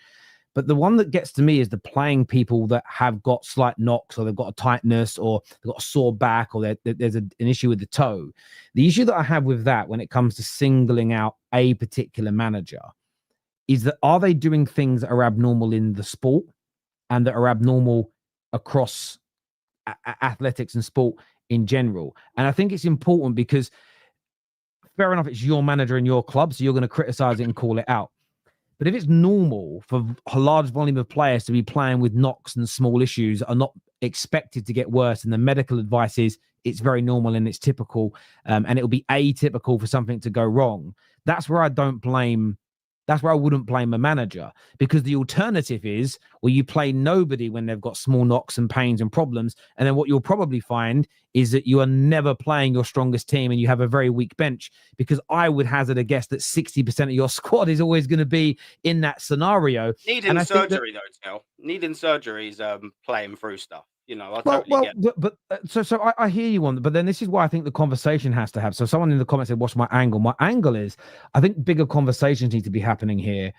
But the one that gets to me is the playing people that have got slight knocks, or they've got a tightness, or they've got a sore back, or there's an issue with the toe. The issue that I have with that when it comes to singling out a particular manager is that, are they doing things that are abnormal in the sport and that are abnormal across athletics and sport in general? And I think it's important because, fair enough, it's your manager and your club, so you're going to criticize it and call it out. But if it's normal for a large volume of players to be playing with knocks and small issues are not expected to get worse, and the medical advice is it's very normal and it's typical, and it'll be atypical for something to go wrong, that's where I wouldn't blame a manager, because the alternative is, well, you play nobody when they've got small knocks and pains and problems. And then what you'll probably find is that you are never playing your strongest team and you have a very weak bench, because I would hazard a guess that 60% of your squad is always going to be in that scenario. Needing surgery, needing surgery is playing through stuff. You know, I totally get it. But so I hear you on, but then this is why I think the conversation has to have. So someone in the comments said, what's my angle? My angle is, I think bigger conversations need to be happening here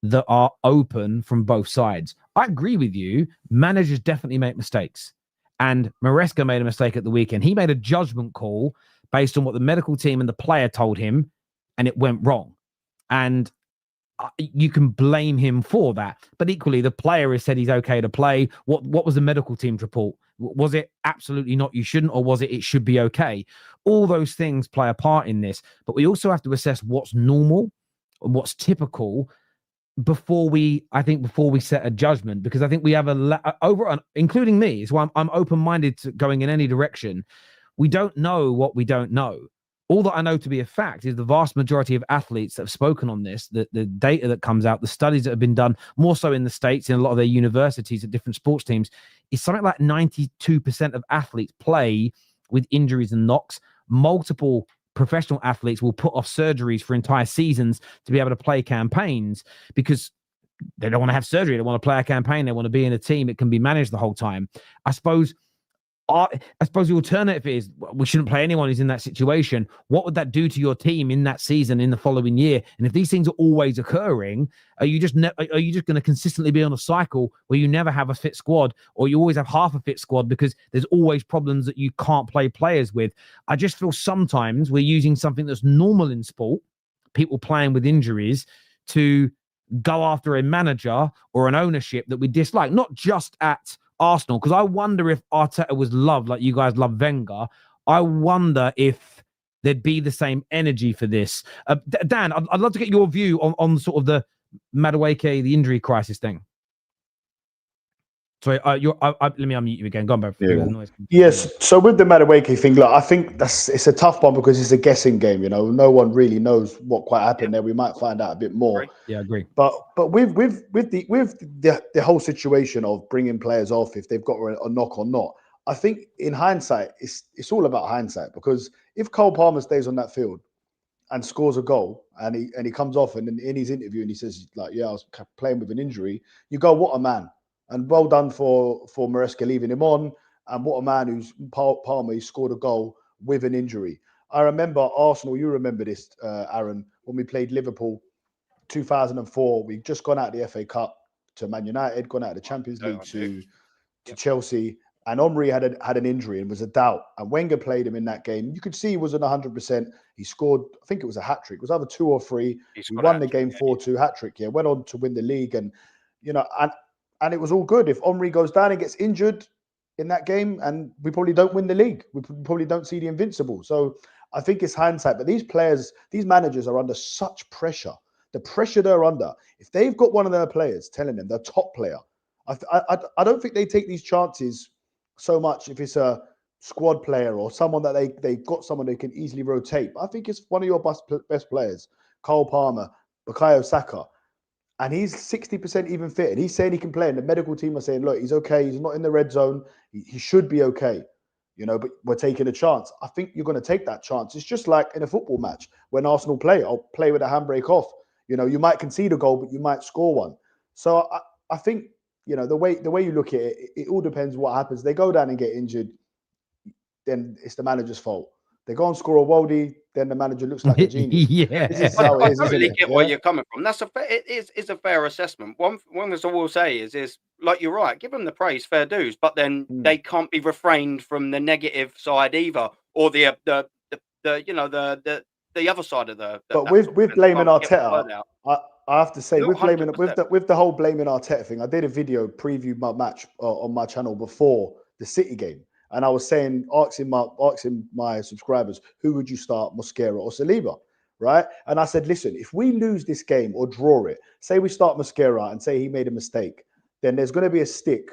that are open from both sides. I agree with you. Managers definitely make mistakes. And Maresca made a mistake at the weekend. He made a judgment call based on what the medical team and the player told him, and it went wrong. And you can blame him for that, but equally the player has said he's okay to play. What was the medical team's report? Was it absolutely not, you shouldn't, or was it should be okay? All those things play a part in this, but we also have to assess what's normal and what's typical before we set a judgment, because I think we have including me, is why I'm open-minded to going in any direction. We don't know what we don't know. All that I know to be a fact is the vast majority of athletes that have spoken on this, the data that comes out, the studies that have been done, more so in the States, in a lot of their universities at different sports teams, is something like 92% of athletes play with injuries and knocks. Multiple professional athletes will put off surgeries for entire seasons to be able to play campaigns because they don't want to have surgery. They want to play a campaign. They want to be in a team. It can be managed the whole time. I suppose I suppose the alternative is we shouldn't play anyone who's in that situation. What would that do to your team in that season, in the following year? And if these things are always occurring, are you just going to consistently be on a cycle where you never have a fit squad, or you always have half a fit squad because there's always problems that you can't play players with? I just feel sometimes we're using something that's normal in sport, people playing with injuries, to go after a manager or an ownership that we dislike, not just at Arsenal, because I wonder if Arteta was loved like you guys love Wenger. I wonder if there'd be the same energy for this. Dan, I'd love to get your view on sort of the Madueke, the injury crisis thing. Sorry, let me unmute you again. Go on, bro. Yes. So with the Madueke thing, look, I think it's a tough one because it's a guessing game. You know, no one really knows what quite happened there. We might find out a bit more. Yeah, I agree. But with the whole situation of bringing players off if they've got a knock or not, I think in hindsight, it's all about hindsight, because if Cole Palmer stays on that field and scores a goal and he comes off and in his interview and he says like, yeah, I was playing with an injury, you go, what a man. And well done for Maresca leaving him on. And what a man who's Palmer, he scored a goal with an injury. I remember Arsenal, you remember this, Aaron, when we played Liverpool 2004, we'd just gone out of the FA Cup to Man United, gone out of the Champions League to Chelsea. And Omri had an injury and was a doubt. And Wenger played him in that game. You could see he wasn't 100%. He scored, I think it was a hat-trick. It was either 2 or 3. We won the game 4-2, hat-trick. Yeah, went on to win the league. And, you know, and it was all good. If Omri goes down and gets injured in that game, and we probably don't win the league, we probably don't see the invincible. So I think it's hindsight. But these players, these managers are under such pressure. The pressure they're under, if they've got one of their players telling them, their top player, I don't think they take these chances so much if it's a squad player or someone that they got someone they can easily rotate. But I think it's one of your best players, Cole Palmer, Bukayo Saka. And he's 60% even fit. And he's saying he can play. And the medical team are saying, look, he's okay. He's not in the red zone. He should be okay. You know, but we're taking a chance. I think you're going to take that chance. It's just like in a football match when Arsenal play. I'll play with a handbrake off. You know, you might concede a goal, but you might score one. So I think, you know, the way you look at it, it all depends what happens. They go down and get injured, then it's the manager's fault. They go and score a worldie, then the manager looks like a genius. Yeah, I totally get where you're coming from. That's it is a fair assessment. One thing I will say is like you're right. Give them the praise, fair dues, but then they can't be refrained from the negative side either, or the other side of the. But with blaming Arteta, I have to say, with the whole blaming Arteta thing, I did a video preview my match on my channel before the City game. And I was saying, asking my subscribers, who would you start, Mosquera or Saliba, right? And I said, listen, if we lose this game or draw it, say we start Mosquera and say he made a mistake, then there's going to be a stick,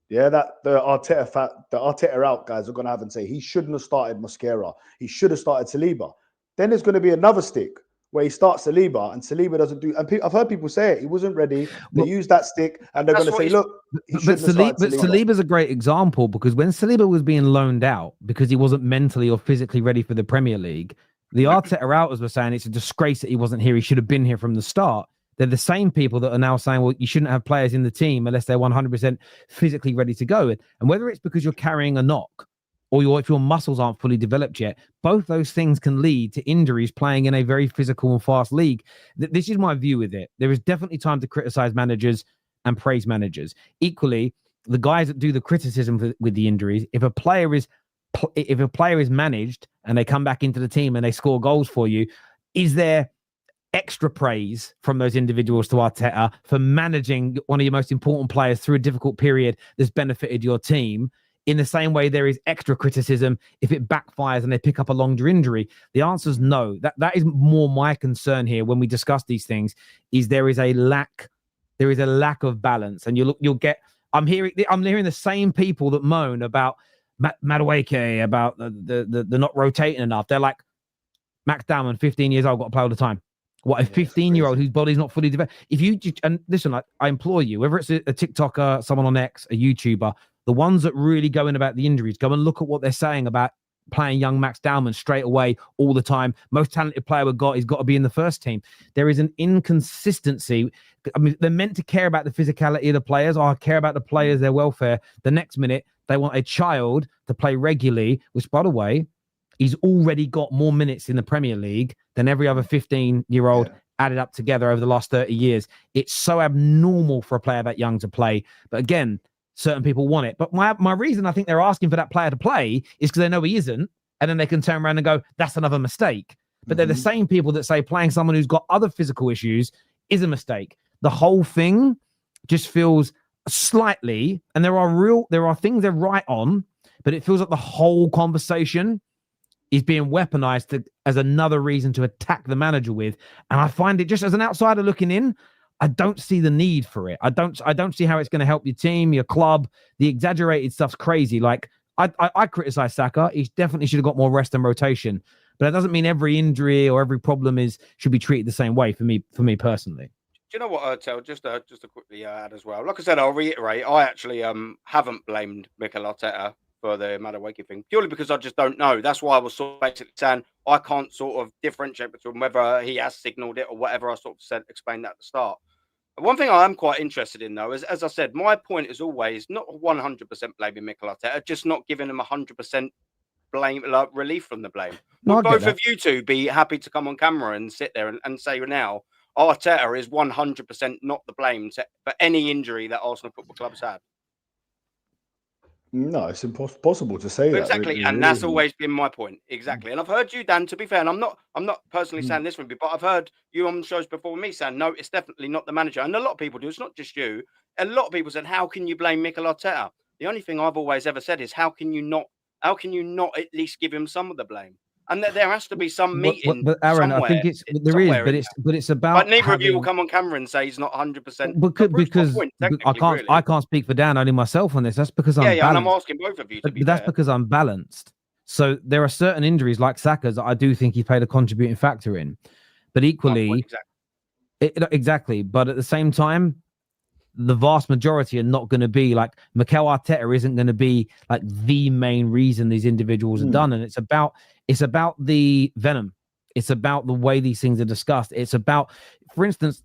yeah, that the Arteta out guys are going to have and say he shouldn't have started Mosquera, he should have started Saliba. Then there's going to be another stick where he starts Saliba and Saliba doesn't do. And I've heard people say it. He wasn't ready. They use that stick and they're going to say, look, but Saliba's a great example, because when Saliba was being loaned out because he wasn't mentally or physically ready for the Premier League, the Arteta outers were saying it's a disgrace that he wasn't here. He should have been here from the start. They're the same people that are now saying, well, you shouldn't have players in the team unless they're 100% physically ready to go. And whether it's because you're carrying a knock or if your muscles aren't fully developed yet, both those things can lead to injuries playing in a very physical and fast league. This is my view with it. There is definitely time to criticize managers and praise managers. Equally, the guys that do the criticism with the injuries, if a player is managed and they come back into the team and they score goals for you, is there extra praise from those individuals to Arteta for managing one of your most important players through a difficult period that's benefited your team? In the same way, there is extra criticism if it backfires and they pick up a longer injury. The answer is no. That is more my concern here when we discuss these things. Is there is a lack of balance, and you'll get. I'm hearing the same people that moan about Madueke, about the not rotating enough. They're like, Max Dowman, 15 years old, got to play all the time. What, a 15-year-old whose body's not fully developed? If you and listen, I implore you, whether it's a TikToker, someone on X, a YouTuber, the ones that really go in about the injuries, go and look at what they're saying about playing young Max Dowman straight away all the time. Most talented player we've got, he's got to be in the first team. There is an inconsistency. I mean, they're meant to care about the physicality of the players. I care about the players, their welfare. The next minute, They want a child to play regularly, which, by the way, he's already got more minutes in the Premier League than every other 15-year-old added up together over the last 30 years. It's so abnormal for a player that young to play. But again, certain people want it. But my reason I think they're asking for that player to play is because they know he isn't. And then they can turn around and go, that's another mistake. But they're the same people that say playing someone who's got other physical issues is a mistake. The whole thing just feels slightly, and there are things they're right on, but it feels like the whole conversation is being weaponized as another reason to attack the manager with. And I find it, just as an outsider looking in, I don't see the need for it. I don't see how it's going to help your team, your club. The exaggerated stuff's crazy. Like I criticize Saka. He definitely should have got more rest and rotation. But that doesn't mean every injury or every problem should be treated the same way for me personally. Do you know what, Ertel? Just to quickly add as well. Like I said, I'll reiterate. I actually haven't blamed Mikel Arteta for the Madueke thing, purely because I just don't know. That's why I was sort of basically saying I can't sort of differentiate between whether he has signalled it or whatever I sort of explained at the start. One thing I am quite interested in, though, is, as I said, my point is always not 100% blaming Mikel Arteta, just not giving him 100% blame, like relief from the blame. Would both of you two be happy to come on camera and sit there and say now Arteta is 100% not the blame for any injury that Arsenal Football Club has had? No, it's impossible to say that. Exactly, really, and that's always been my point. Exactly, and I've heard you, Dan. To be fair, and I'm not personally saying this from you, but I've heard you on shows before me saying no, it's definitely not the manager, and a lot of people do. It's not just you. A lot of people said, "How can you blame Mikel Arteta?" The only thing I've always ever said is, "How can you not at least give him some of the blame?" And there has to be some meeting. But Aaron, I think but it's about. But neither of you will come on camera and say he's not 100%. Because I can't speak for Dan, only myself on this. That's because I'm balanced. And I'm asking both of you to be fair. That's because I'm balanced. So there are certain injuries like Saka's that I do think he played a contributing factor in, but equally, exactly. But at the same time, the vast majority are not going to be like Mikel Arteta isn't going to be like the main reason these individuals are done. And it's about the venom. It's about the way these things are discussed. It's about, for instance,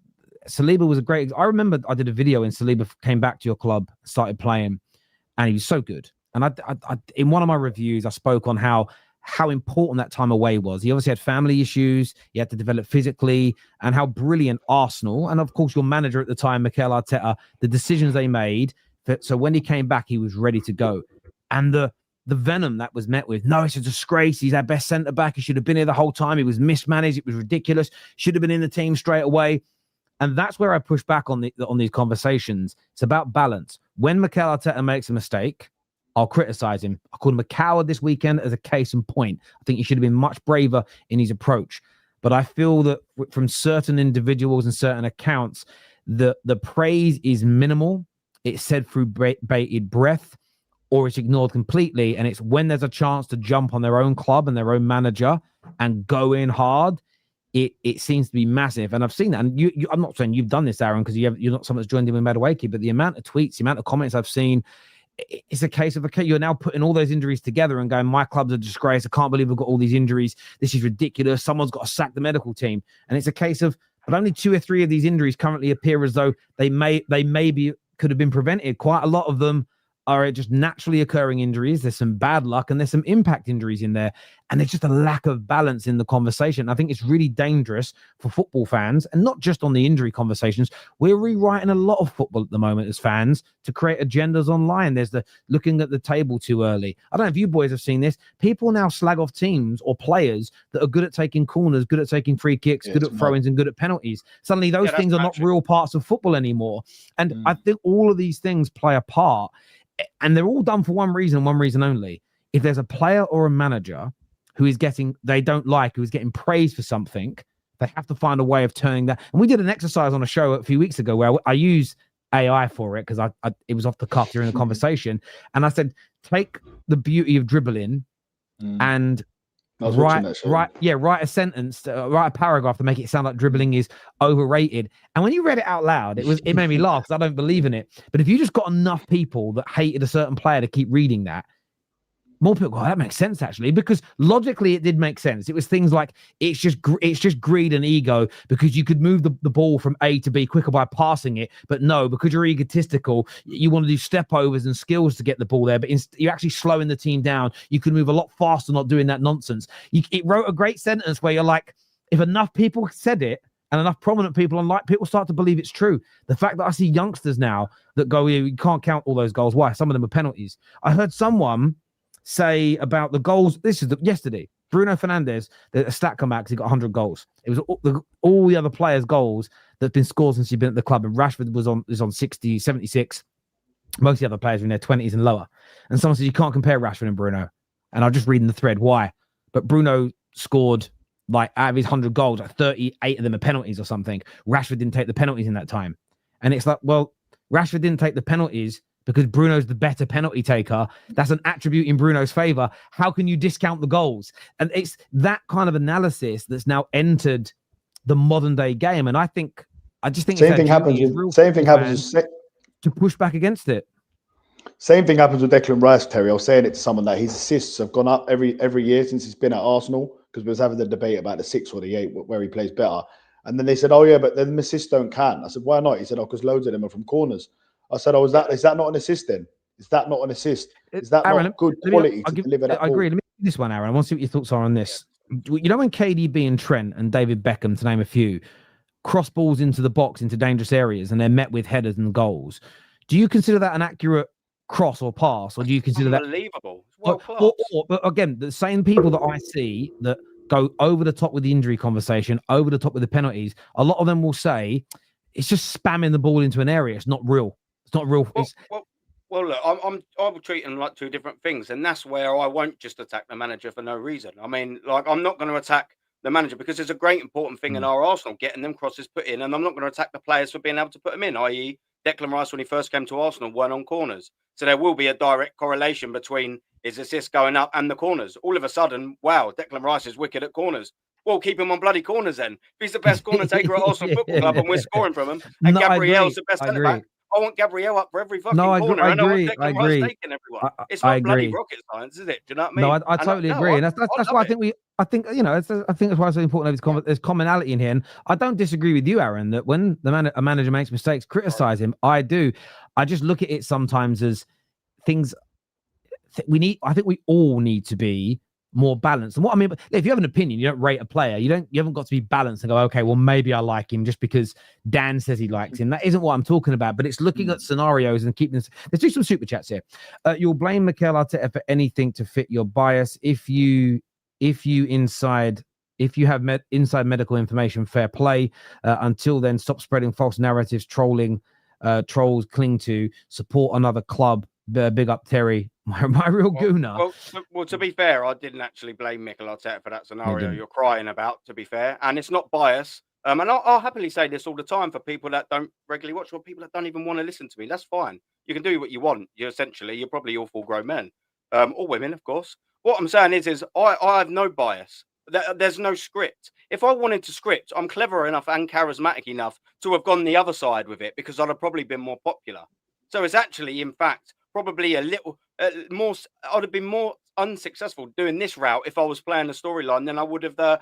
Saliba was a great. I remember I did a video when Saliba came back to your club, started playing, and he was so good. And I in one of my reviews, I spoke on how important that time away was. He obviously had family issues. He had to develop physically, and how brilliant Arsenal, and of course your manager at the time, Mikel Arteta, the decisions they made. So when he came back, he was ready to go. And the venom that was met with, no, it's a disgrace. He's our best centre-back. He should have been here the whole time. He was mismanaged. It was ridiculous. Should have been in the team straight away. And that's where I push back on these conversations. It's about balance. When Mikel Arteta makes a mistake, I'll criticize him. I called him a coward this weekend as a case in point. I think he should have been much braver in his approach. But I feel that from certain individuals and certain accounts, the praise is minimal. It's said through bated breath, or it's ignored completely. And it's when there's a chance to jump on their own club and their own manager and go in hard, it seems to be massive. And I've seen that. And I'm not saying you've done this, Aaron, because you're not someone that's joined him in Madueke, but the amount of tweets, the amount of comments I've seen, it's a case of, okay, you're now putting all those injuries together and going, my club's a disgrace. I can't believe we've got all these injuries. This is ridiculous. Someone's got to sack the medical team. And it's a case of, but only 2 or 3 of these injuries currently appear as though they maybe could have been prevented. Quite a lot of them are just naturally occurring injuries. There's some bad luck and there's some impact injuries in there. And there's just a lack of balance in the conversation. I think it's really dangerous for football fans, and not just on the injury conversations. We're rewriting a lot of football at the moment as fans to create agendas online. There's the looking at the table too early. I don't know if you boys have seen this. People now slag off teams or players that are good at taking corners, good at taking free kicks, good at throw-ins and good at penalties. Suddenly those things are not real parts of football anymore. And I think all of these things play a part. And they're all done for one reason only. If there's a player or a manager who is they don't like, who is getting praised for something, they have to find a way of turning that. And we did an exercise on a show a few weeks ago where I used AI for it because it was off the cuff during the conversation. And I said, take the beauty of dribbling and write a sentence, write a paragraph to make it sound like dribbling is overrated. And when you read it out loud, it made me laugh because I don't believe in it. But if you just got enough people that hated a certain player to keep reading that, More people go, that makes sense actually, because logically it did make sense. It was things like it's just greed and ego, because you could move the ball from A to B quicker by passing it, but no, because you're egotistical, you want to do step overs and skills to get the ball there, but you're actually slowing the team down. You can move a lot faster not doing that nonsense. It wrote a great sentence where you're like, if enough people said it and enough prominent people and people start to believe it's true. The fact that I see youngsters now that go, you can't count all those goals. Why? Some of them are penalties. I heard someone say about the goals. This is yesterday. Bruno Fernandes, a stat come back because he got 100 goals. It was all the other players' goals that have been scored since he's been at the club. And Rashford is on 60, 76. Most of the other players are in their 20s and lower. And someone says you can't compare Rashford and Bruno. And I'm just reading the thread. Why? But Bruno scored, like, out of his 100 goals, like 38 of them are penalties or something. Rashford didn't take the penalties in that time. And it's like, well, Rashford didn't take the penalties because Bruno's the better penalty taker. That's an attribute in Bruno's favor. How can you discount the goals? And it's that kind of analysis that's now entered the modern day game. And I just think same thing happens to push back against it. Same thing happens with Declan Rice, Terry. I was saying it to someone that his assists have gone up every year since he's been at Arsenal, because we was having the debate about the 6 or the 8 where he plays better. And then they said, oh yeah, but then the assists don't count. I said, why not? He said, oh, because loads of them are from corners. I said, oh, is that not an assist then? Is that not an assist? Is that Aaron, not good quality to deliver that I agree. ball? Let me do this one, Aaron. I want to see what your thoughts are on this. You know when KDB and Trent and David Beckham, to name a few, cross balls into the box, into dangerous areas, and they're met with headers and goals. Do you consider that an accurate cross or pass, or do you consider that unbelievable? But again, the same people that I see that go over the top with the injury conversation, over the top with the penalties, a lot of them will say it's just spamming the ball into an area. It's not real. It's not real. Well, look, I will treat them like two different things, and that's where I won't just attack the manager for no reason. I mean, like, I'm not going to attack the manager because it's a great important thing in our Arsenal, getting them crosses put in, and I'm not going to attack the players for being able to put them in, i.e. Declan Rice, when he first came to Arsenal, weren't on corners. So there will be a direct correlation between his assists going up and the corners. All of a sudden, wow, Declan Rice is wicked at corners. Well, keep him on bloody corners then. If he's the best corner taker at Arsenal Football Club and we're scoring from him, and Gabriel's the best centre back, I want Gabriel up for every fucking corner. I agree. I agree. Taking everyone. It's not bloody rocket science, is it? Do you know what I mean? No, I totally agree, and that's why I think you know, I think that's why it's so important. There's commonality in here, and I don't disagree with you, Aaron, that when a manager makes mistakes, criticize him. I do. I just look at it sometimes as things I think we all need to be more balanced. And what I mean, if you have an opinion, you don't rate a player. You haven't got to be balanced and go, okay, well, maybe I like him just because Dan says he likes him. That isn't what I'm talking about. But it's looking at scenarios and keeping this. Let's do some super chats here. You'll blame Mikel Arteta for anything to fit your bias. If you have inside medical information, fair play. Until then, stop spreading false narratives. Trolls cling to support another club. Big up Terry, my real gooner. Well, to be fair, I didn't actually blame Mikel Arteta for that scenario you're crying about, to be fair. And it's not bias. And I'll happily say this all the time for people that don't regularly watch, or people that don't even want to listen to me. That's fine. You can do what you want. You're probably all full grown men. Or women, of course. What I'm saying is I have no bias. There's no script. If I wanted to script, I'm clever enough and charismatic enough to have gone the other side with it, because I'd have probably been more popular. So it's actually, in fact, probably a little more. I'd have been more unsuccessful doing this route if I was playing the storyline than I would have back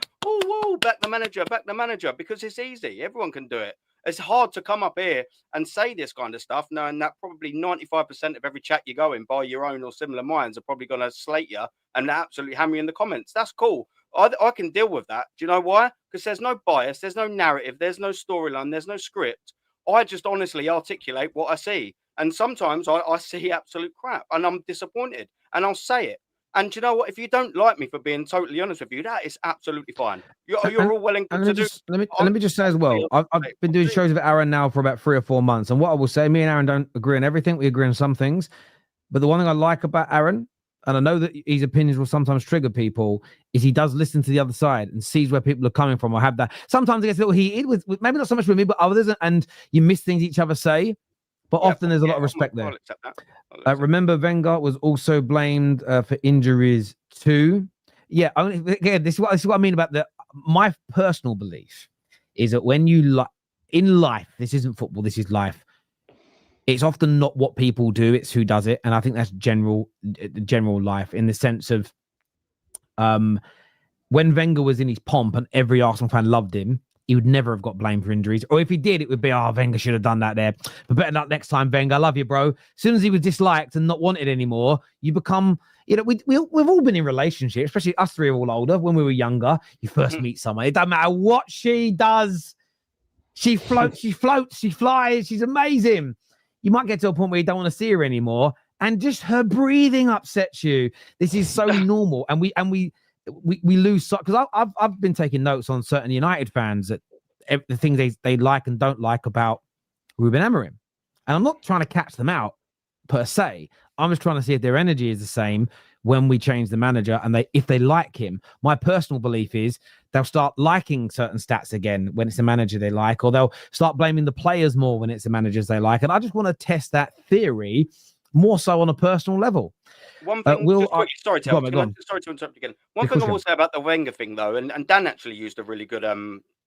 the manager, because it's easy. Everyone can do it. It's hard to come up here and say this kind of stuff, knowing that probably 95% of every chat you go in by your own or similar minds are probably going to slate you and absolutely hammer you in the comments. That's cool. I can deal with that. Do you know why? Because there's no bias, there's no narrative, there's no storyline, there's no script. I just honestly articulate what I see. And sometimes I see absolute crap and I'm disappointed and I'll say it. And you know what? If you don't like me for being totally honest with you, that is absolutely fine. You're all well and good to do. Let me just say as well, I've been doing shows with Aaron now for about 3 or 4 months. And what I will say, me and Aaron don't agree on everything. We agree on some things. But the one thing I like about Aaron, and I know that his opinions will sometimes trigger people, is he does listen to the other side and sees where people are coming from or have that. Sometimes it gets a little heated with maybe not so much with me, but others, and you miss things each other say. But often there's a lot of respect there. Remember, Wenger was also blamed for injuries too. Yeah, again, this is what I mean about my personal belief is that when you in life, this isn't football, this is life. it's often not what people do, it's who does it. And I think that's general life, in the sense of when Wenger was in his pomp and every Arsenal fan loved him, he would never have got blamed for injuries. Or if he did, it would be, Wenger should have done that there. But better luck next time, Wenger. I love you, bro. As soon as he was disliked and not wanted anymore, you become, we've all been in relationships, especially us three are all older. When we were younger, you first meet someone. It doesn't matter what she does. She floats, she flies. She's amazing. You might get to a point where you don't want to see her anymore. And just her breathing upsets you. This is so normal. And we lose sight, because I've been taking notes on certain United fans that the things they like and don't like about Ruben Amorim, and I'm not trying to catch them out per se. I'm just trying to see if their energy is the same when we change the manager, and if they like him. My personal belief is they'll start liking certain stats again when it's a manager they like, or they'll start blaming the players more when it's the managers they like. And I just want to test that theory more so on a personal level. One thing, sorry to interrupt again. One thing I will say about the Wenger thing, though, and Dan actually used a really good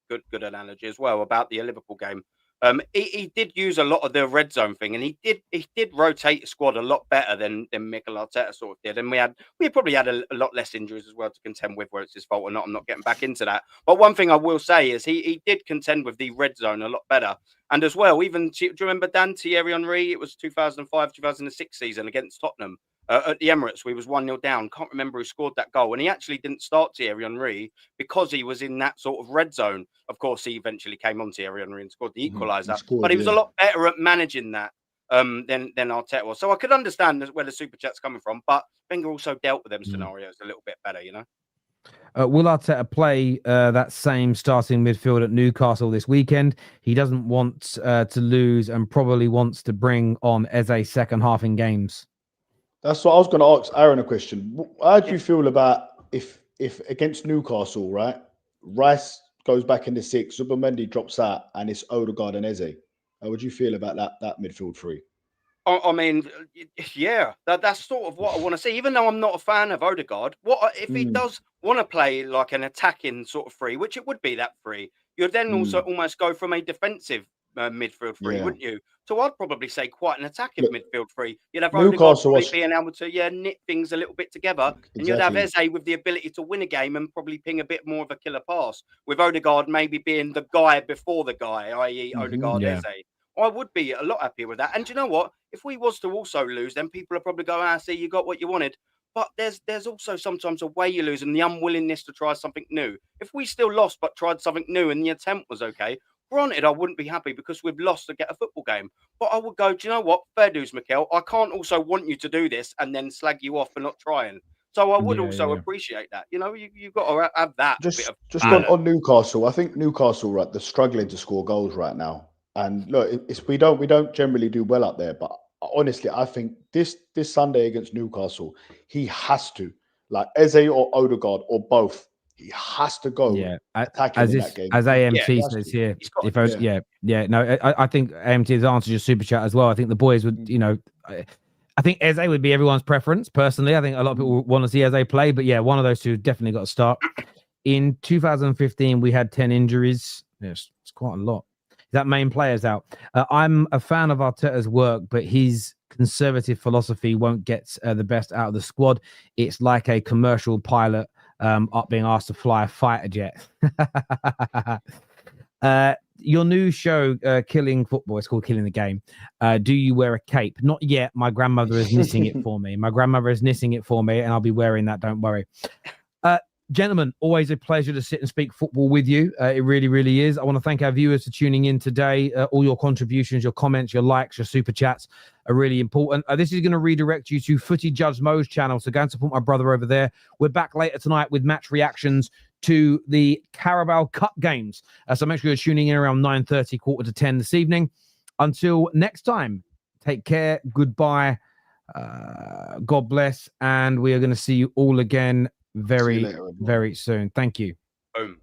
good analogy as well about the Liverpool game. He did use a lot of the red zone thing, and he did rotate the squad a lot better than Mikel Arteta sort of did. And we probably had a lot less injuries as well to contend with, whether it's his fault or not. I'm not getting back into that. But one thing I will say is he did contend with the red zone a lot better. And as well, even, do you remember Dan, Thierry Henry? It was 2005-2006 season against Tottenham. At the Emirates, we was 1-0 down. Can't remember who scored that goal. And he actually didn't start Thierry Henry because he was in that sort of red zone. Of course, he eventually came on Thierry Henry and scored the equaliser. But he was a lot better at managing that than Arteta was. So I could understand where the super chat's coming from. But Wenger also dealt with them scenarios a little bit better, Will Arteta play that same starting midfield at Newcastle this weekend? He doesn't want to lose and probably wants to bring on Eze second half in games. That's what I was going to ask Aaron a question. How do you feel about if against Newcastle, right? Rice goes back in the 6, Zubimendi drops out, and it's Odegaard and Eze. How would you feel about that midfield three? I mean, yeah, that's sort of what I want to see. Even though I'm not a fan of Odegaard, if he does want to play like an attacking sort of three, which it would be that three, you'd then also almost go from a defensive midfield three, wouldn't you? So I'd probably say quite an attacking midfield three. You'd have Odegaard being able to knit things a little bit together, and you'd have Eze with the ability to win a game and probably ping a bit more of a killer pass, with Odegaard maybe being the guy before the guy, i.e. Odegaard Eze. I would be a lot happier with that. And do you know what? If we was to also lose, then people are probably going, see, you got what you wanted. But there's also sometimes a way you lose and the unwillingness to try something new. If we still lost but tried something new and the attempt was okay, granted, I wouldn't be happy because we've lost to get a football game. But I would go, do you know what? Fair dues, Mikel. I can't also want you to do this and then slag you off for not trying. So I would appreciate that. You've got to have that. Just on Newcastle, I think Newcastle, right, they're struggling to score goals right now. And look, we don't generally do well up there. But honestly, I think this Sunday against Newcastle, he has to, like Eze or Odegaard or both. He has to go attacking in that game. As AMT says here. I think AMT has answered your super chat as well. I think the boys would, I think Eze would be everyone's preference, personally. I think a lot of people want to see Eze play, but yeah, one of those two definitely got to start. In 2015, we had 10 injuries. Yes, it's quite a lot. That main players out. I'm a fan of Arteta's work, but his conservative philosophy won't get the best out of the squad. It's like a commercial pilot being asked to fly a fighter jet. Your new show, Killing Football, it's called Killing the Game. Do you wear a cape? Not yet. My grandmother is knitting it for me. And I'll be wearing that. Don't worry. Gentlemen, always a pleasure to sit and speak football with you. It really, really is. I want to thank our viewers for tuning in today. All your contributions, your comments, your likes, your super chats are really important. This is going to redirect you to Footy Judge Mo's channel, so go and support my brother over there. We're back later tonight with match reactions to the Carabao Cup games. So make sure you're tuning in around 9:30, 9:45 this evening. Until next time, take care. Goodbye. God bless. And we are going to see you all again very, very soon. Thank you. Boom.